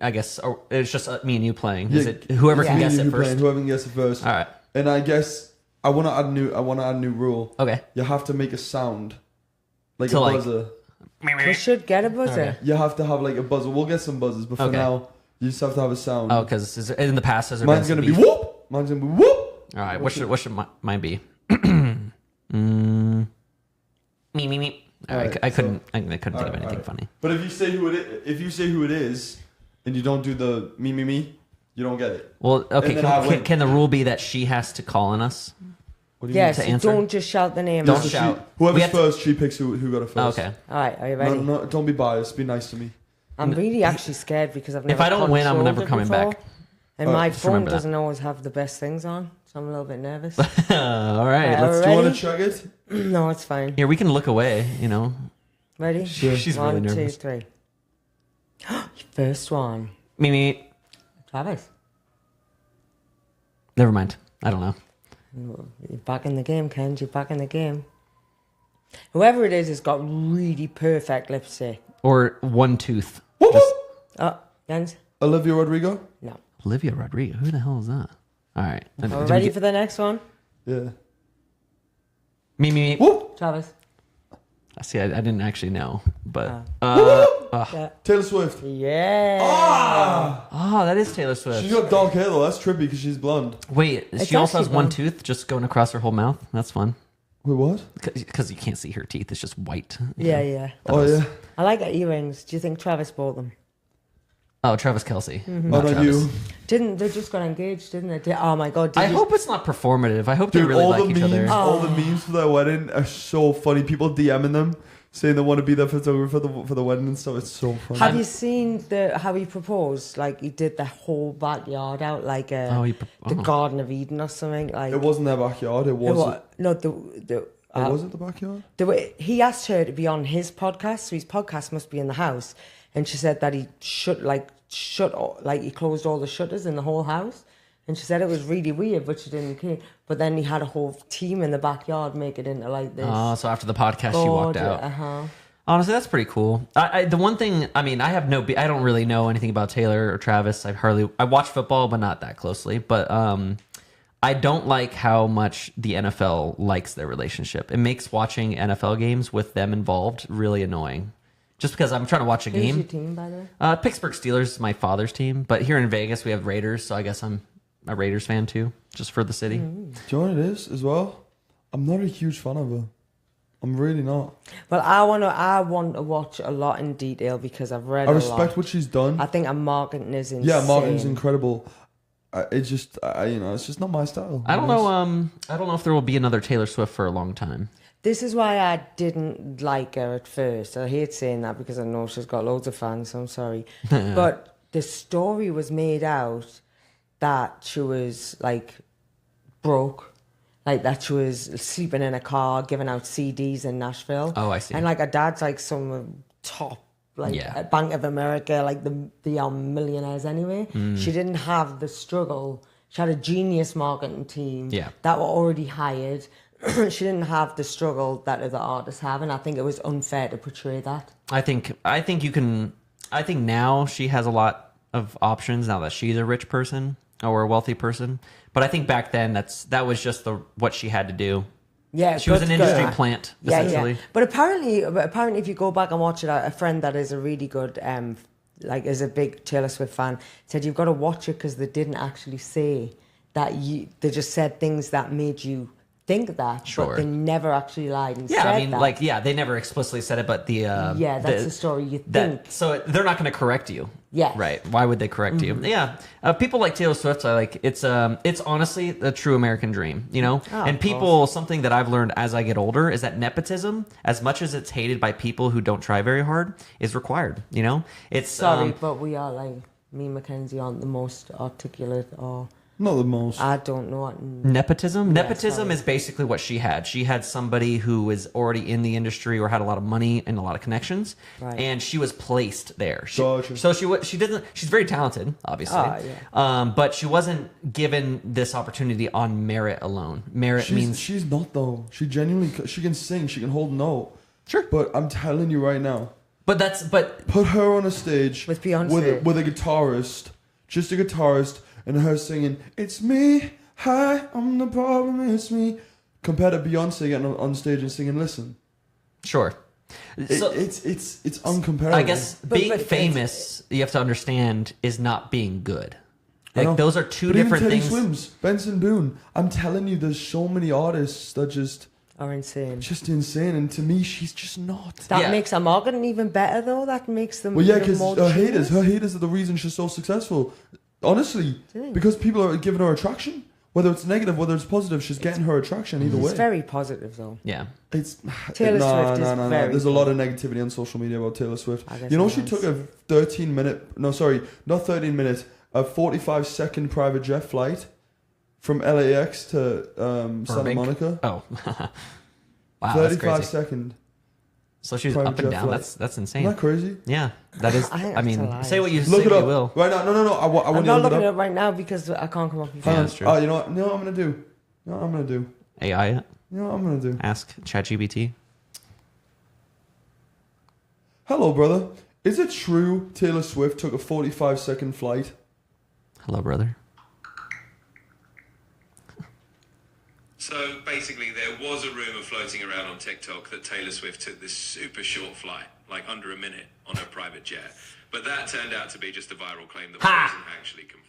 I guess, or it's just me and you playing. Is Yeah. it whoever can Yeah. guess it first? Playing, whoever can guess it first. All right. And I guess I want to add a new rule. Okay. You have to make a sound, like To, a like- buzzer. We should get a buzzer. Okay. You have to have like a buzzer. We'll get some buzzers, but for Okay. now, you just have to have a sound. Oh, because in the past, has there Mine's been gonna be some beef? whoop. Mine's gonna be whoop. All right. What should mine be? Me. All right. Alright, I couldn't think of Alright, anything alright. funny. But if you say who it is, and you don't do the me, you don't get it. Well, okay. And then I win. Can the rule be that she has to call on us? What do you Yes, to so answer? don't just shout the name. Don't out. shout. Whoever's We have to- first, she picks who got it first. Oh, okay. All right, are you ready? No, don't be biased. Be nice to me. I'm really actually scared because I've never. If I don't win, I'm controlled never it coming before, back. And my just phone remember that. doesn't always have the best things on, so I'm a little bit nervous. All right. Yeah, Let's Do you want Ready? to check it? No, it's fine. here. We can look away. Ready? She's really 1, 2, nervous. 3. First one. Me. Travis, Never mind. I don't know. you're back in the game, Ken. You're back in the game. Whoever it is has got really perfect lipstick. Or one tooth. Whoop, Just- whoop. Oh, Jens? Olivia Rodrigo. No. Olivia Rodrigo. Who the hell is that? All right. Are we ready for the next one? Yeah. Me. Whoop. Travis. See, I didn't actually know, but Yeah. Taylor Swift. Yeah. oh, that is Taylor Swift. She's got dark hair though. That's trippy because she's blonde. Wait, It's she also has actually one blonde. tooth just going across her whole mouth. That's fun Wait, what? because you can't see her teeth. It's just white. Yeah. Oh yeah. I like her earrings. Do you think Travis bought them? Oh, Travis Kelce. Oh, Not not Travis. you. Didn't they just got engaged? Didn't they? Oh my god! Did I you- hope it's not performative. I hope they Dude, really all like the each memes, other. all the memes for their wedding are so funny. People DMing them saying they want to be the photographer for the wedding and stuff. It's so funny. Have you seen how he proposed? Like he did the whole backyard out like the Garden of Eden or something. Like It wasn't their backyard. It was. Was it the backyard? the way he asked her to be on his podcast, so his podcast must be in the house, and she said that he he closed all the shutters in the whole house, and she said it was really weird, but she didn't care. But then he had a whole team in the backyard make it into like this. Oh, so after the podcast, she walked out. Honestly, that's pretty cool. The one thing, I mean, I don't really know anything about Taylor or Travis. I watch football, but not that closely. But I don't like how much the NFL likes their relationship. It makes watching NFL games with them involved really annoying. Just because I'm trying to watch a Who's game. your team, by the way? Pittsburgh Steelers is my father's team, but here in Vegas we have Raiders, so I guess I'm a Raiders fan too, just for the city. Do you know what it is as well? I'm not a huge fan of her. I'm really not. Well, I want to watch a lot in detail because I've read. I respect what she's done. I think her marketing is insane. Yeah, marketing's incredible. It's just, it's just not my style. I don't know. I don't know if there will be another Taylor Swift for a long time. This is why I didn't like her at first. I hate saying that because I know she's got loads of fans, so I'm sorry. But the story was made out that she was like broke, like that she was sleeping in a car, giving out CDs in Nashville. Oh, I see. And like her dad's like some top, like at Bank of America, like they are millionaires anyway. She didn't have the struggle. She had a genius marketing team that were already hired. She didn't have the struggle that other artists have, and I think it was unfair to portray that. I think now she has a lot of options now that she's a rich person or a wealthy person. But I think back then that was just what she had to do. Yeah, she was an industry plant essentially. Yeah. But apparently, if you go back and watch it, a friend that is a really good, is a big Taylor Swift fan, said you've got to watch it because they didn't actually say that they just said things that made you think that, but they never actually lied and said that. They never explicitly said it, but that's the story you think. So they're not going to correct you. Yeah. Right. Why would they correct you? Yeah. People like Taylor Swift, it's honestly the true American dream, you know? And people, something that I've learned as I get older is that nepotism, as much as it's hated by people who don't try very hard, is required, you know? It's Sorry, but we are like, me and Mackenzie aren't the most articulate or... Not the most. I don't know what... Nepotism? Nepotism is basically what she had. She had somebody who was already in the industry or had a lot of money and a lot of connections, and she was placed there. So she's very talented, obviously, but she wasn't given this opportunity on merit alone. She's not though. She genuinely she can sing, she can hold a note. Sure, but I'm telling you right now. But put her on a stage with Beyonce with a guitarist, just a guitarist. And her singing, "It's me, hi, I'm the problem, it's me." Compared to Beyonce getting on stage and singing, "Listen." Sure. So, it's uncomparable. I guess being famous, you have to understand, is not being good. Like those are two different things. Swims, Benson Boone. I'm telling you, there's so many artists that just are insane. Just insane, and to me, she's just not. That makes her marketing even better, though. That makes them. Well, yeah, because her haters are the reason she's so successful. Honestly, because people are giving her attraction. Whether it's negative, whether it's positive, she's getting her attraction either way. It's very positive, though. Yeah. Taylor Swift is very There's a lot of negativity on social media about Taylor Swift. You know, she took a 45-second private jet flight from LAX to Santa Monica. Oh. Wow, 35-second. So she's up and down. That's insane. Isn't that crazy? Yeah, that is. I mean, say what you look it up. Will. Right now, no. I'm not looking it up right now because I can't come up with it. That's true. Oh, you know what? No, I'm gonna do. AI it. You know what I'm gonna do? Ask ChatGPT. Hello, brother. Is it true Taylor Swift took a 45-second flight? Hello, brother. So So basically, there was a rumor floating around on TikTok that Taylor Swift took this super short flight, like under a minute, on her private jet. But that turned out to be just a viral claim that wasn't actually confirmed.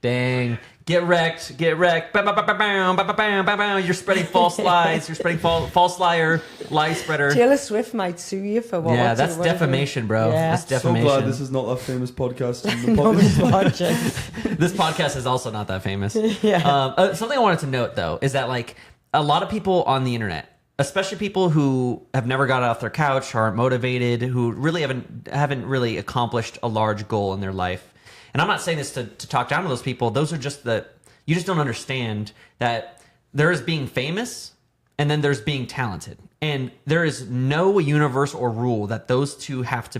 Dang. Get wrecked. Get wrecked. Bow, bow, bow, bow, bow, bow, bow, bow, bow. You're spreading false lies. You're spreading false liar, lie spreader. Taylor Swift might sue you for what? Yeah, that's defamation, bro. Yeah. That's defamation. So glad this is not that famous podcast. In the No, podcast. it's not just- This podcast is also not that famous. Yeah. Something I wanted to note, though, is that like a lot of people on the internet, especially people who have never got off their couch, aren't motivated, who really haven't really accomplished a large goal in their life. And I'm not saying this to talk down to those people. Those are just you just don't understand that there is being famous and then there's being talented. And there is no universe or rule that those two have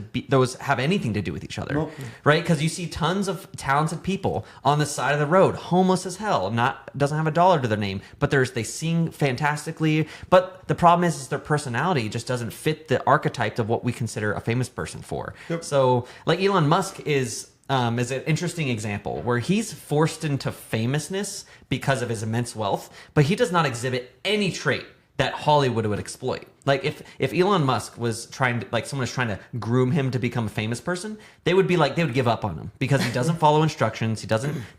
anything to do with each other. Nope. Right? Because you see tons of talented people on the side of the road, homeless as hell, doesn't have a dollar to their name, but they sing fantastically. But the problem is their personality just doesn't fit the archetype of what we consider a famous person for. Yep. So like Elon Musk is an interesting example where he's forced into famousness because of his immense wealth, but he does not exhibit any trait that Hollywood would exploit. Like if Elon Musk was someone was trying to groom him to become a famous person, they would give up on him because he doesn't follow instructions.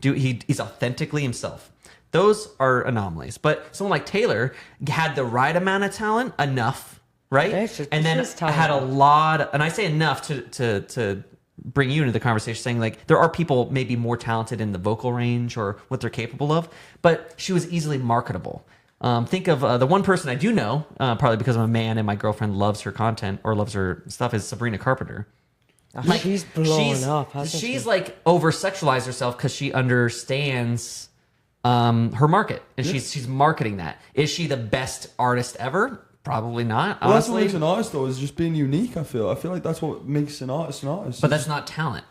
He's authentically himself. Those are anomalies. But someone like Taylor had the right amount of talent, enough, right? Yeah, and then had a lot, and I say enough to bring you into the conversation, saying like there are people maybe more talented in the vocal range or what they're capable of, but she was easily marketable. Think of the one person I do know, probably because I'm a man and my girlfriend loves her content or loves her stuff, is Sabrina Carpenter. She's blown up, hasn't she? She's like over-sexualized herself because she understands her market and she's marketing that. Is she the best artist ever? Probably not. Well, that's what makes an artist, though, is just being unique. I feel like that's what makes an artist an artist. But that's not talent.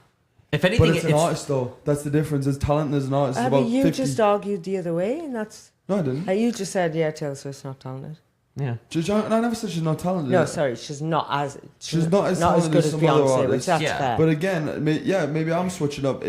If anything, but it's an artist, though. That's the difference. There's talent. There's an artist. I mean, you just argued the other way, and that's. No, I didn't. You just said, yeah, Taylor Swift's not talented. Yeah. I never said she's not talented. No, sorry, she's not as talented good as as some other Beyonce, which artists. that's fair. But again, maybe I'm switching up.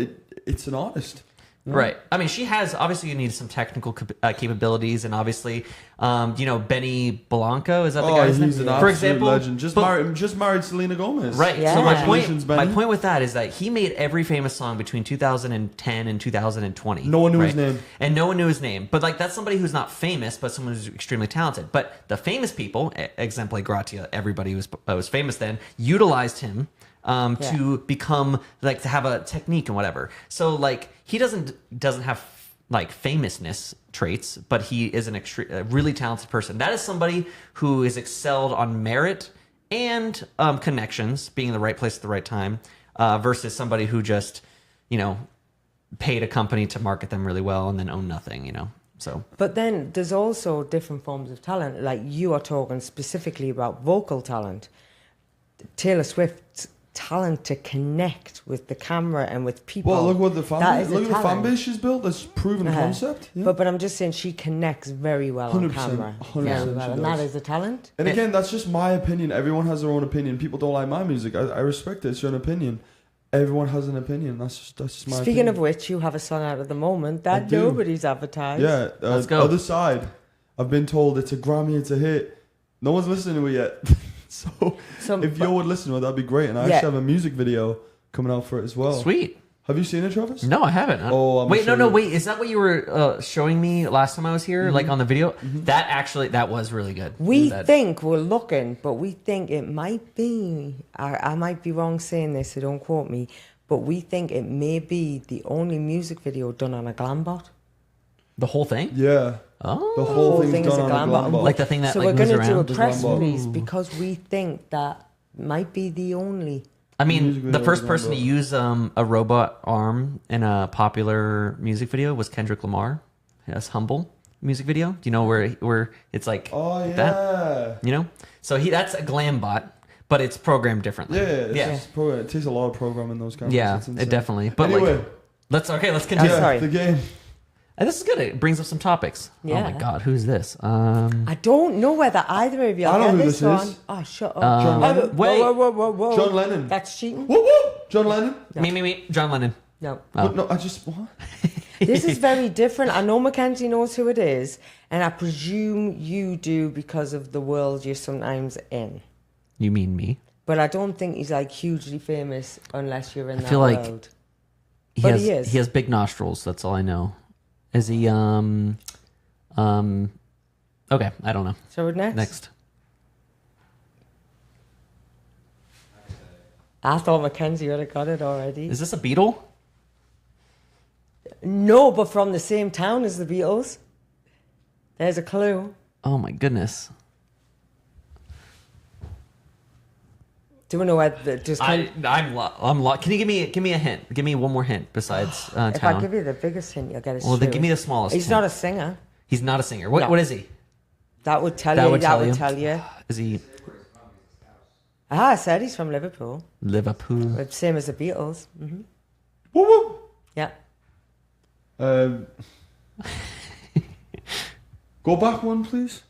It's an artist. Yeah. Right. I mean, she has, obviously you need some technical capabilities, and obviously, Benny Blanco, is that the guy's name? He's an For example, legend. Just married Selena Gomez. Right. Yeah. So my point with that is that he made every famous song between 2010 and 2020. No one knew his name. And no one knew his name. But like that's somebody who's not famous, but someone who's extremely talented. But the famous people, exempli gratia, everybody who was famous then, utilized him to become to have a technique and whatever. So like he doesn't have like famousness traits, but he is a really talented person. That is somebody who is excelled on merit and connections, being in the right place at the right time, versus somebody who just paid a company to market them really well and then own nothing. So. But then there's also different forms of talent. Like you are talking specifically about vocal talent. Taylor Swift's talent to connect with the camera and with people. Well, look what the fan base she's built. That's proven concept. Yeah. But I'm just saying she connects very well on camera. 100%. And that is a talent. And again, that's just my opinion. Everyone has their own opinion. People don't like my music. I respect it. It's your own opinion. Everyone has an opinion. That's just my opinion. Speaking of which, you have a song out at the moment that nobody's advertised. Yeah. Let's go. Other Side. I've been told it's a Grammy, it's a hit. No one's listening to it yet. So if you would listen to it, that'd be great. And I actually have a music video coming out for it as well. Sweet. Have you seen it, Travis? No, I haven't. Wait. Is that what you were showing me last time I was here? Mm-hmm. Like on the video? Mm-hmm. That was really good. We're looking, but we think it might be, I might be wrong saying this, so don't quote me, but we think it may be the only music video done on a glam bot. The whole thing? Yeah. Oh, the whole thing is done on a glam bot. Like the thing that so like we're going to do a around? press release because we think that might be the only. I mean, the first person to use a robot arm in a popular music video was Kendrick Lamar. That's Humble music video. Do you know where it's like that? So that's a glam bot, but it's programmed differently. It takes a lot of programming those kinds of things. It definitely. But anyway, let's continue. Sorry. The game. And this is good. It brings up some topics. Yeah. Oh my God, who's this? I don't know whether either of you I know get who this this one. is. Oh, shut up. John Lennon. Wait. Whoa. John Lennon. That's cheating? Woo! John Lennon. Me. John Lennon. No. No, I just what? This is very different. I know Mackenzie knows who it is, and I presume you do because of the world you're sometimes in. You mean me? But I don't think he's like hugely famous unless you're in that feel like world. He But has, he is. He has big nostrils. That's all I know. Is he? Okay, I don't know. So next? Next. I thought Mackenzie would have got it already. Is this a beetle? No, but from the same town as the Beatles. There's a clue. Oh my goodness. Do we know where the just I'm lost. Can you give me a hint? Give me one more hint besides town. if I give you the biggest hint, you'll get it. Well, then give me the smallest. He's hint. not a singer. He's not a singer. What? No. What is he? That would tell That you. would That tell would you. tell you. Is he I said he's from Liverpool. Liverpool? Same as the Beatles. Woo woo. Yeah. Go back one, please.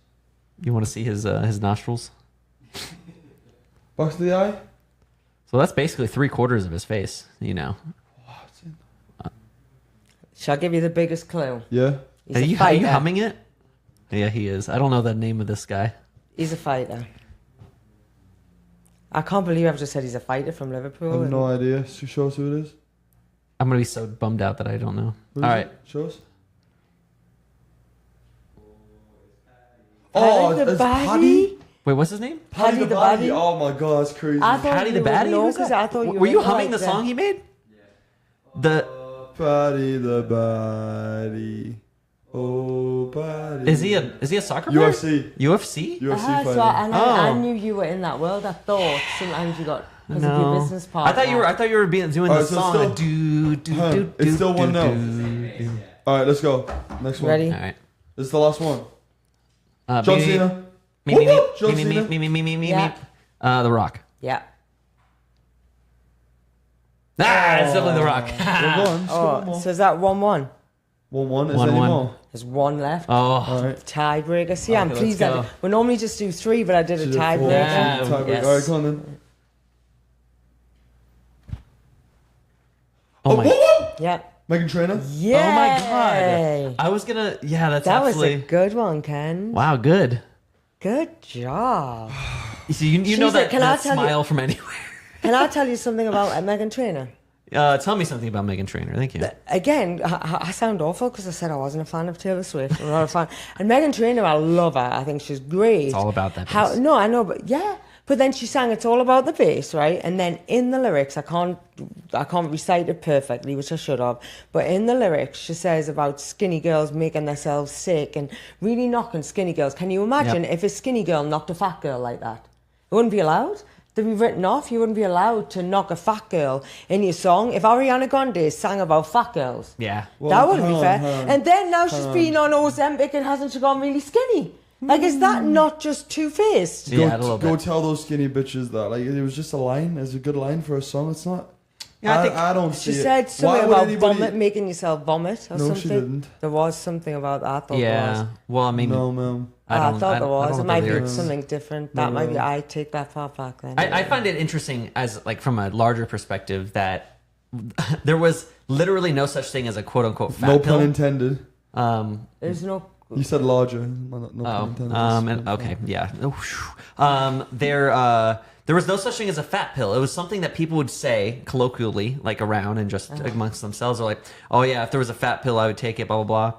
You want to see his nostrils? Back to the eye. So that's basically 3/4 of his face. You know. Shall I give you the biggest clue? Yeah. He's Are a you fighter. humming it? Yeah, he is. I don't know the name of this guy. He's a fighter. I can't believe I've just said he's a fighter from I Liverpool. have no idea. So show us who it is. I'm gonna be so bummed out that I don't know. Who All is right. it? Show us. Paddy the it's Baddy? Wait, what's his name? Paddy the Baddy? Oh my god, that's crazy. I thought Paddy you the would Baddy? know Who's 'cause that? I thought you Were you would humming like the that. song he made? The Paddy the Baddy. Oh, Paddy. is he a soccer player? UFC. UFC? UFC So fighter. I Oh. knew you were in that world. I thought sometimes you got because of your No. business partner. I thought you were doing the Alright, so song. still- Do, do, Huh, do, it's do, still do, 1-0. do. Alright, let's go. Next one. Ready? All right. This is the last one. John John Cena. Me, Whoop, me, whoop, John me, me, Cena. me, me, me, me, me, Yeah. me. The Rock. Yeah. Ah, it's definitely The Rock. Well, go on. Just go one Oh, more. so is that 1-1? 1-1. Is 1-1. there any more? There's one left. Oh, Alright. Tiebreaker. See, I'm Okay, pleased let's that go. we normally just do 3, but I did a She did four. tiebreaker. Yeah. Tiebreaker. yes. Alright, come on then. oh my. whoop, whoop. Yeah. Megan Trainor. Yeah. Oh my god. I was gonna. Yeah, that's That was a absolutely. good one, Ken. Wow, good. Good job. So you know She's that, a- can I that tell you- smile from anywhere. Can I tell you something about Megan Trainor? Tell me something about Megan Trainor. Thank you. Again, I sound awful because I said I wasn't a fan of Taylor Swift. I'm not a fan. And Megan Trainor, I love her. I think she's great. It's all about that bass. No, I know, but yeah. But then she sang "It's All About the Bass," right? And then in the lyrics, I can't recite it perfectly, which I should have. But in the lyrics, she says about skinny girls making themselves sick and really knocking skinny girls. Can you imagine if a skinny girl knocked a fat girl like that? It wouldn't be allowed. They'd be written off. You wouldn't be allowed to knock a fat girl in your song. If Ariana Grande sang about fat girls, Yeah. that wouldn't be hang fair. on, hang on. And then now she's been on Ozempic and hasn't she gone really skinny? Like, is that not just two-faced? Yeah, a little Go bit. tell those skinny bitches that. Like, it was just a line. It's a good line for a song. It's not. Yeah, I think- I don't see She it. said Why something would about anybody- vomit, making yourself vomit or No, something. she didn't. There was something about that. I thought there Yeah. was. Well, I mean, No, ma'am. I don't- thought there was. don't It know might the be lyrics. something different. That might be. I take that far back then. I find it interesting as like from a larger perspective that there was literally no such thing as a quote unquote fat No pill. pun intended. There's no. You said larger. No pun intended. And, okay, yeah. There was no such thing as a fat pill. It was something that people would say colloquially, like around and just amongst themselves. Or like, oh yeah, if there was a fat pill, I would take it. Blah blah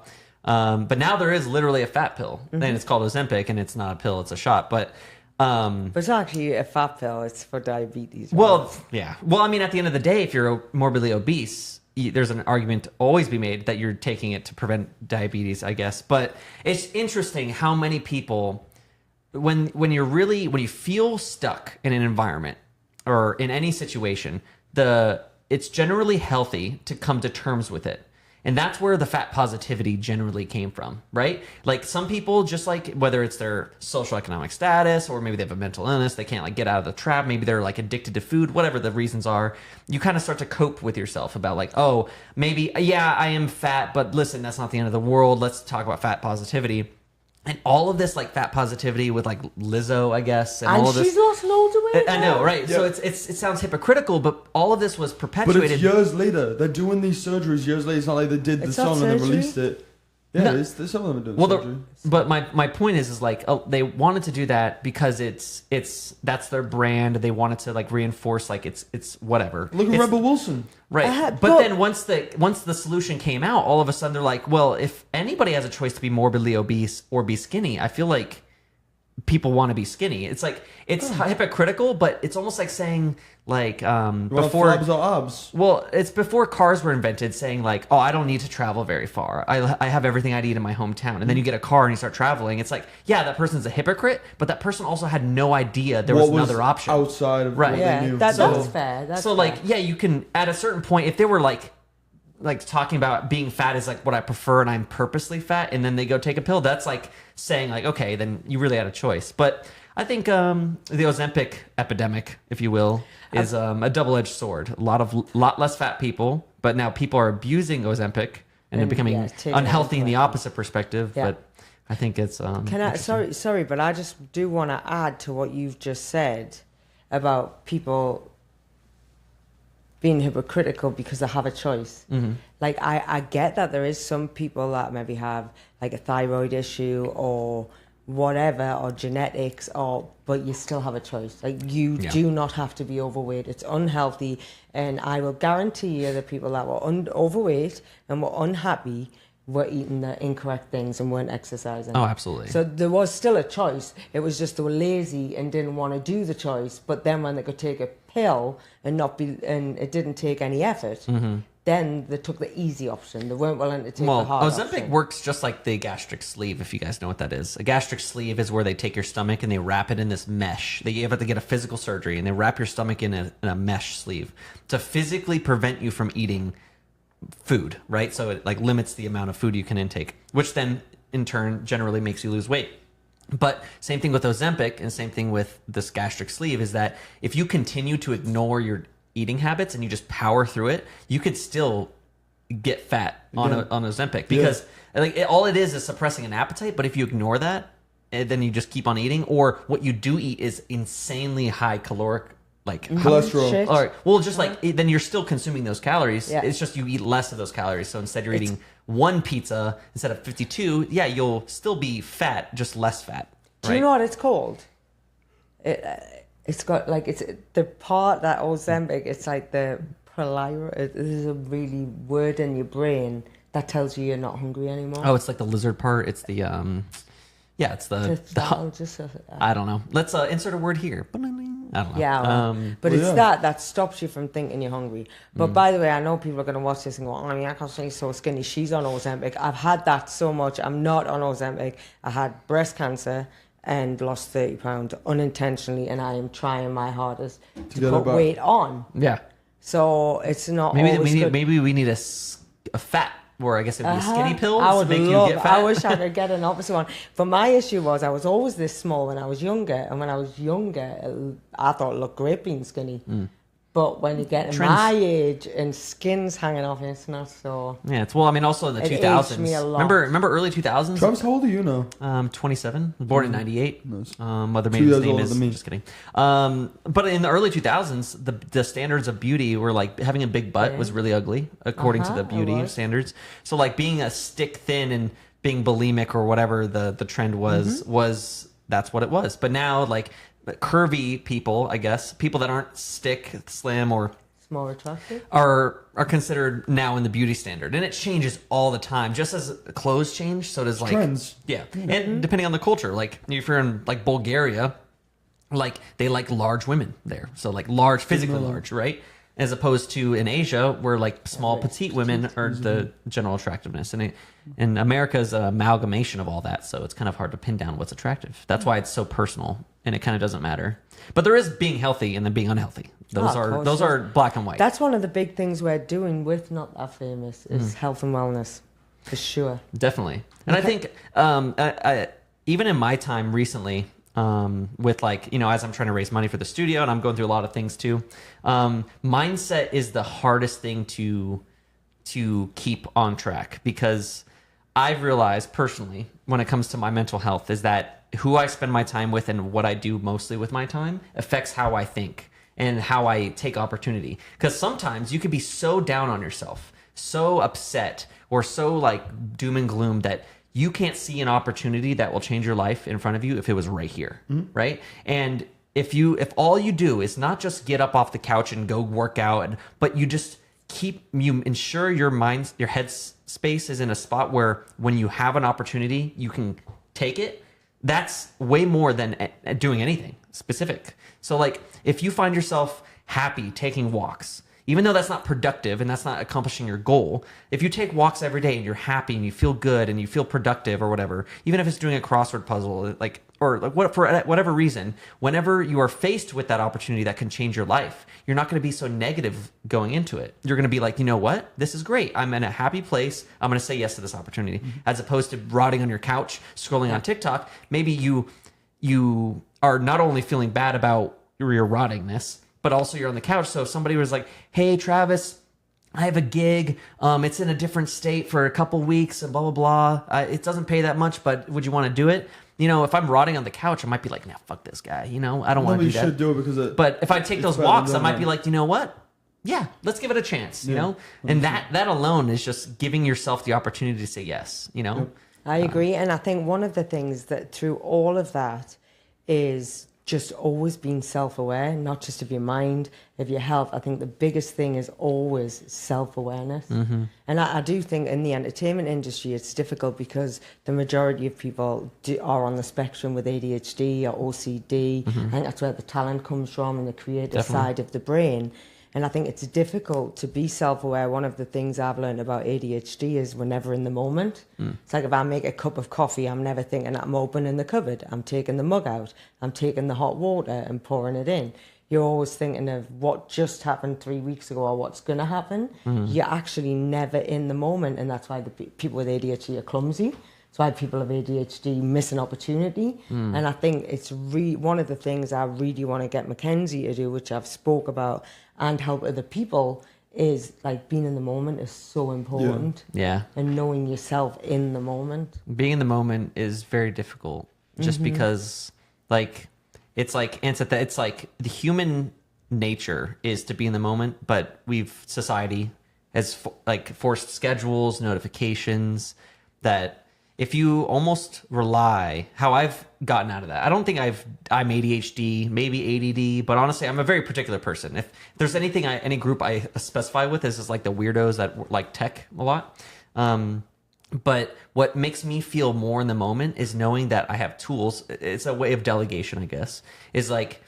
blah. But now there is literally a fat pill, and it's called Ozempic, and it's not a pill; it's a shot. But But it's actually a fat pill. It's for diabetes. Right? well, yeah. Well, I mean, at the end of the day, if you're morbidly obese, there's an argument to always be made that you're taking it to prevent diabetes, I guess. But it's interesting how many people, when you feel stuck in an environment or in any situation, it's generally healthy to come to terms with it. And that's where the fat positivity generally came from, right? Like some people, just like whether it's their social economic status or maybe they have a mental illness, they can't like get out of the trap. Maybe they're like addicted to food, whatever the reasons are. You kind of start to cope with yourself about like, oh, maybe, yeah, I am fat, but listen, that's not the end of the world. Let's talk about fat positivity. And all of this like fat positivity with like Lizzo, I guess, and And all of this. she's lost loads of weight. I know, right? Yeah. So it sounds hypocritical, but all of this was But perpetuated. it's years later. They're doing these surgeries years later. It's not like they did the It's not song and then surgery. released it. Yeah, No. it is. There's some of them are doing Well, surgery. but my point is like they wanted to do that because it's that's their brand. They wanted to like reinforce like it's whatever. Look at It's- Rebel Wilson. Right. But but- then once the solution came out, all of a sudden they're like, well, if anybody has a choice to be morbidly obese or be skinny, I feel like people want to be skinny. It's like it's hypocritical, but it's almost like saying like before Flabs or abs. well, it's before cars were invented, saying like, "Oh, I don't need to travel very far. I have everything I need in my hometown." And then you get a car and you start traveling. It's like, yeah, that person's a hypocrite, but that person also had no idea there was What another option. outside of Right. what Yeah, they knew. that's So- fair. That's So fair. like, yeah, you can at a certain point, if they were like talking about being fat is like what I prefer and I'm purposely fat, and then they go take a pill, that's like saying like, okay, then you really had a choice. But I think the Ozempic epidemic, if you will, is a double-edged sword. A lot less fat people, but now people are abusing Ozempic and they're becoming yeah, taking unhealthy it in the away. opposite perspective. Yeah. But I think it's Can I? Sorry, but I just do want to add to what you've just said about people being hypocritical because they have a choice. Like I get that there is some people that maybe have like a thyroid issue or whatever or genetics but you still have a choice. Like you do not have to be overweight. It's unhealthy, and I will guarantee you that people that were overweight and were unhappy were eating the incorrect things and weren't exercising. Oh, absolutely. So there was still a choice. It was just they were lazy and didn't want to do the choice. But then when they could take a pill and it didn't take any effort, then they took the easy option. They weren't willing to take the hard Ozempic option. works just like the gastric sleeve, if you guys know what that is. A gastric sleeve is where they take your stomach and they wrap it in this mesh. They have to get a physical surgery, and they wrap your stomach in a mesh sleeve to physically prevent you from eating food, right? So it like limits the amount of food you can intake, which then in turn generally makes you lose weight. But same thing with Ozempic and same thing with this gastric sleeve is that if you continue to ignore your eating habits and you just power through it, you could still get fat on Ozempic because all it is suppressing an appetite. But if you ignore that, then you just keep on eating, or what you do eat is insanely high caloric, like Cholesterol. Shit. all right. Well, just like then you're still consuming those calories. Yeah. It's just you eat less of those calories. So instead, you're eating one pizza instead of 52. Yeah, you'll still be fat, just less fat. Do Right? you know what it's called? It's got like it's the part that Ozempic. It's like the there's a really word in your brain that tells you you're not hungry anymore. Oh, it's like the lizard part. It's the it's I don't know. Let's insert a word here. I don't know. Yeah, well, but well, it's yeah. that stops you from thinking you're hungry. But by the way, I know people are going to watch this and go, "Oh, yeah, she's so skinny. She's on Ozempic." I've had that so much. I'm not on Ozempic. I had breast cancer and lost 30 pounds unintentionally, and I am trying my hardest to get put it back. weight on. Yeah. So it's not always good. Maybe we need a fat, or I guess it'd be a skinny pill I to would make love, you get fat. I wish I could get an opposite one. But my issue was I was always this small when I was younger. And when I was younger, I thought it looked great being skinny. But when you get to Trends. my age and skin's hanging off, it's not so... Yeah, it's I mean, also in the It 2000s. aged me a lot. Remember early 2000s? Travis, how old are you now? 27. Born in 98. Nice. Mother 2 maiden years name older is than me. just kidding. But in the early 2000s, the standards of beauty were like having a big butt was really ugly according to the it beauty was. standards. So like being a stick thin and being bulimic or whatever the trend was that's what it was. But now like curvy people, I guess, people that aren't stick slim or It's more attractive. are considered now in the beauty standard, and it changes all the time. Just as clothes change, so does like Trends. Yeah, and depending on the culture, like if you're in like Bulgaria, like they like large women there, so like large, physically large, right? As opposed to in Asia, where like small, petite women are the general attractiveness, and America is an amalgamation of all that, so it's kind of hard to pin down what's attractive. That's why it's so personal, and it kind of doesn't matter. But there is being healthy and then being unhealthy. Those of course, those yes. are black and white. That's one of the big things we're doing with Not That Famous is health and wellness, for sure. Definitely. And I think even in my time recently, with like, as I'm trying to raise money for the studio and I'm going through a lot of things too, mindset is the hardest thing to keep on track because I've realized personally when it comes to my mental health is that who I spend my time with and what I do mostly with my time affects how I think and how I take opportunity. Because sometimes you could be so down on yourself, so upset, or so like doom and gloom that you can't see an opportunity that will change your life in front of you if it was right here, right? And if all you do is not just get up off the couch and go work out, but you just you ensure your head space is in a spot where when you have an opportunity, you can take it. That's way more than doing anything specific. So like if you find yourself happy taking walks, even though that's not productive and that's not accomplishing your goal, if you take walks every day and you're happy and you feel good and you feel productive or whatever, even if it's doing a crossword puzzle, for whatever reason, whenever you are faced with that opportunity that can change your life, you're not going to be so negative going into it. You're going to be like, you know what? This is great. I'm in a happy place. I'm going to say yes to this opportunity. As opposed to rotting on your couch, scrolling on TikTok. Maybe you are not only feeling bad about your rottingness, but also you're on the couch. So if somebody was like, hey, Travis, I have a gig. It's in a different state for a couple weeks and blah, blah, blah. It doesn't pay that much, but would you want to do it? You know, if I'm rotting on the couch, I might be like, nah, fuck this guy. You know, I don't want to do that. You should do it because but if I take those walks, I might be like, you know what? Yeah, let's give it a chance, you know? And that alone is just giving yourself the opportunity to say yes, you know? I agree. And I think one of the things that through all of that is just always being self-aware, not just of your mind, of your health. I think the biggest thing is always self-awareness. And I do think in the entertainment industry, it's difficult because the majority of people are on the spectrum with ADHD or OCD. I think that's where the talent comes from and the creative side of the brain. And I think it's difficult to be self-aware. One of the things I've learned about ADHD is we're never in the moment. It's like if I make a cup of coffee, I'm never thinking that I'm opening the cupboard. I'm taking the mug out. I'm taking the hot water and pouring it in. You're always thinking of what just happened 3 weeks ago or what's going to happen. You're actually never in the moment. And that's why the people with ADHD are clumsy. That's why people with ADHD miss an opportunity. And I think it's one of the things I really want to get Mackenzie to do, which I've spoke about, and help other people, is like being in the moment is so important. Yeah. And knowing yourself in the moment. Being in the moment is very difficult just because like it's like the human nature is to be in the moment, but society has forced schedules, notifications that if you almost rely, how I've gotten out of that, I don't think I'm ADHD, maybe ADD, but honestly, I'm a very particular person. If there's any group I specify with is like the weirdos that like tech a lot. But what makes me feel more in the moment is knowing that I have tools. It's a way of delegation, I guess, is like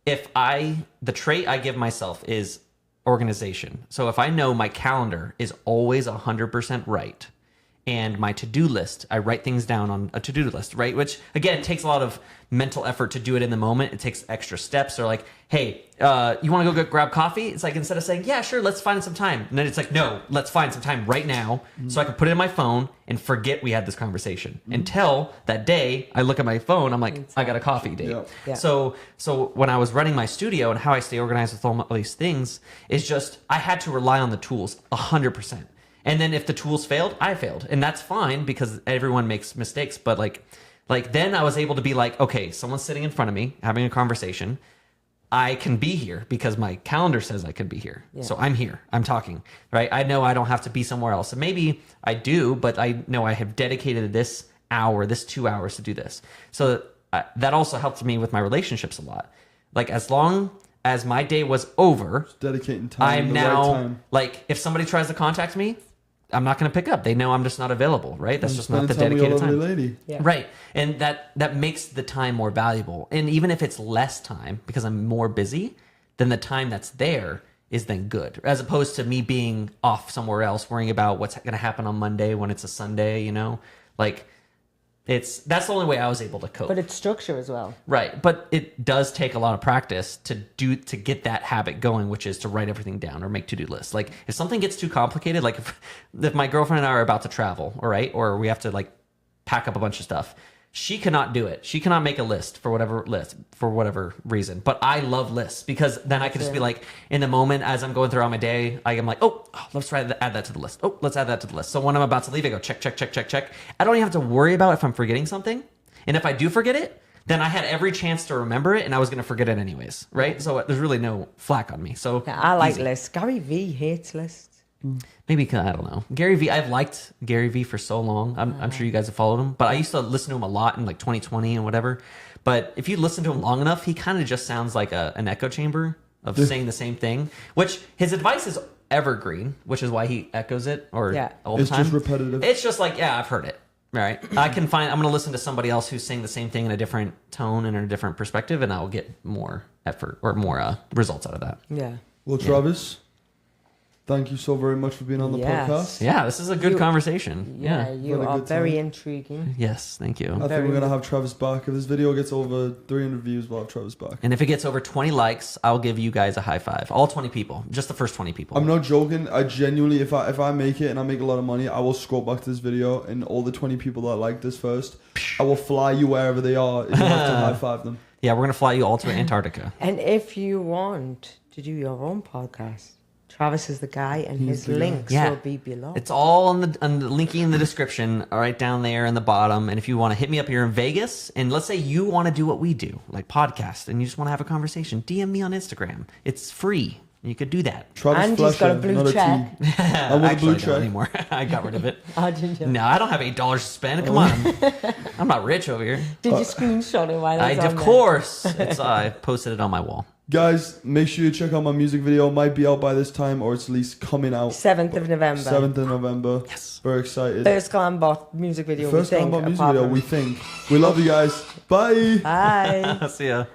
the trait I give myself is organization. So if I know my calendar is always 100% right, and my to-do list, I write things down on a to-do list, right? Which, again, takes a lot of mental effort to do it in the moment. It takes extra steps. Or like, hey, you want to go grab coffee? It's like, instead of saying, yeah, sure, let's find some time. And then it's like, no, let's find some time right now so I can put it in my phone and forget we had this conversation. Until that day, I look at my phone, I'm like, I got a coffee date. Yeah. So when I was running my studio and how I stay organized with all these things is just, I had to rely on the tools 100%. And then if the tools failed, I failed. And that's fine because everyone makes mistakes. But like then I was able to be like, okay, someone's sitting in front of me having a conversation. I can be here because my calendar says I can be here. Yeah. So I'm here. I'm talking, right? I know I don't have to be somewhere else. And maybe I do, but I know I have dedicated this 2 hours to do this. So that also helped me with my relationships a lot. Like as long as my day was over, just dedicating time. I'm now right time. Like if somebody tries to contact me, I'm not going to pick up. They know I'm just not available, right? That's just not the dedicated time. Lady. Yeah. Right. And that makes the time more valuable. And even if it's less time because I'm more busy, then the time that's there is then good. As opposed to me being off somewhere else, worrying about what's going to happen on Monday when it's a Sunday, you know? Like that's the only way I was able to cope. But it's structure as well. Right. But it does take a lot of practice to get that habit going, which is to write everything down or make to-do lists. Like if something gets too complicated, like if my girlfriend and I are about to travel, all right, or we have to like pack up a bunch of stuff, She cannot do it. She cannot make a list for whatever reason. But I love lists because then I can just be like, in the moment as I'm going throughout my day, I am like, let's try to add that to the list. Oh, let's add that to the list. So when I'm about to leave, I go check. I don't even have to worry about if I'm forgetting something. And if I do forget it, then I had every chance to remember it, and I was going to forget it anyways, right? So there's really no flack on me. So I like lists. Gary V hates lists. Maybe, I don't know. Gary V, I've liked Gary V for so long. I'm sure you guys have followed him. But I used to listen to him a lot in like 2020 and whatever. But if you listen to him long enough, he kind of just sounds like an echo chamber of saying the same thing. Which his advice is evergreen, which is why he echoes it all the time. It's just repetitive. It's just like, I've heard it. Right. I'm going to listen to somebody else who's saying the same thing in a different tone and in a different perspective, and I'll get more effort or more results out of that. Yeah. Well, Travis, thank you so very much for being on the podcast. Yeah, this is a good conversation. Yeah, you are very intriguing. Yes, thank you. I think we're going to have Travis back. If this video gets over 300 views, we'll have Travis back. And if it gets over 20 likes, I'll give you guys a high five. All 20 people. Just the first 20 people. I'm not joking. I genuinely, if I make it and I make a lot of money, I will scroll back to this video and all the 20 people that like this first, I will fly you wherever they are if you have to high five them. Yeah, we're going to fly you all to Antarctica. And if you want to do your own podcast, Travis is the guy, and his links will be below. It's all on the linking in the description, right down there in the bottom. And if you want to hit me up here in Vegas, and let's say you want to do what we do, like podcast, and you just want to have a conversation, DM me on Instagram. It's free. You could do that. Travis and Fletcher, he's got a blue check. I want a blue check anymore. I got rid of it. Oh, did you? No, I don't have $8 to spend. Come on. I'm not rich over here. Did you screenshot it while I was on Of course. I posted it on my wall. Guys, make sure you check out my music video. It might be out by this time, or it's at least coming out. 7th of November. 7th of November. Yes. Very excited. First Glambot music video. First Glambot music video, we think. We love you guys. Bye. Bye. See ya.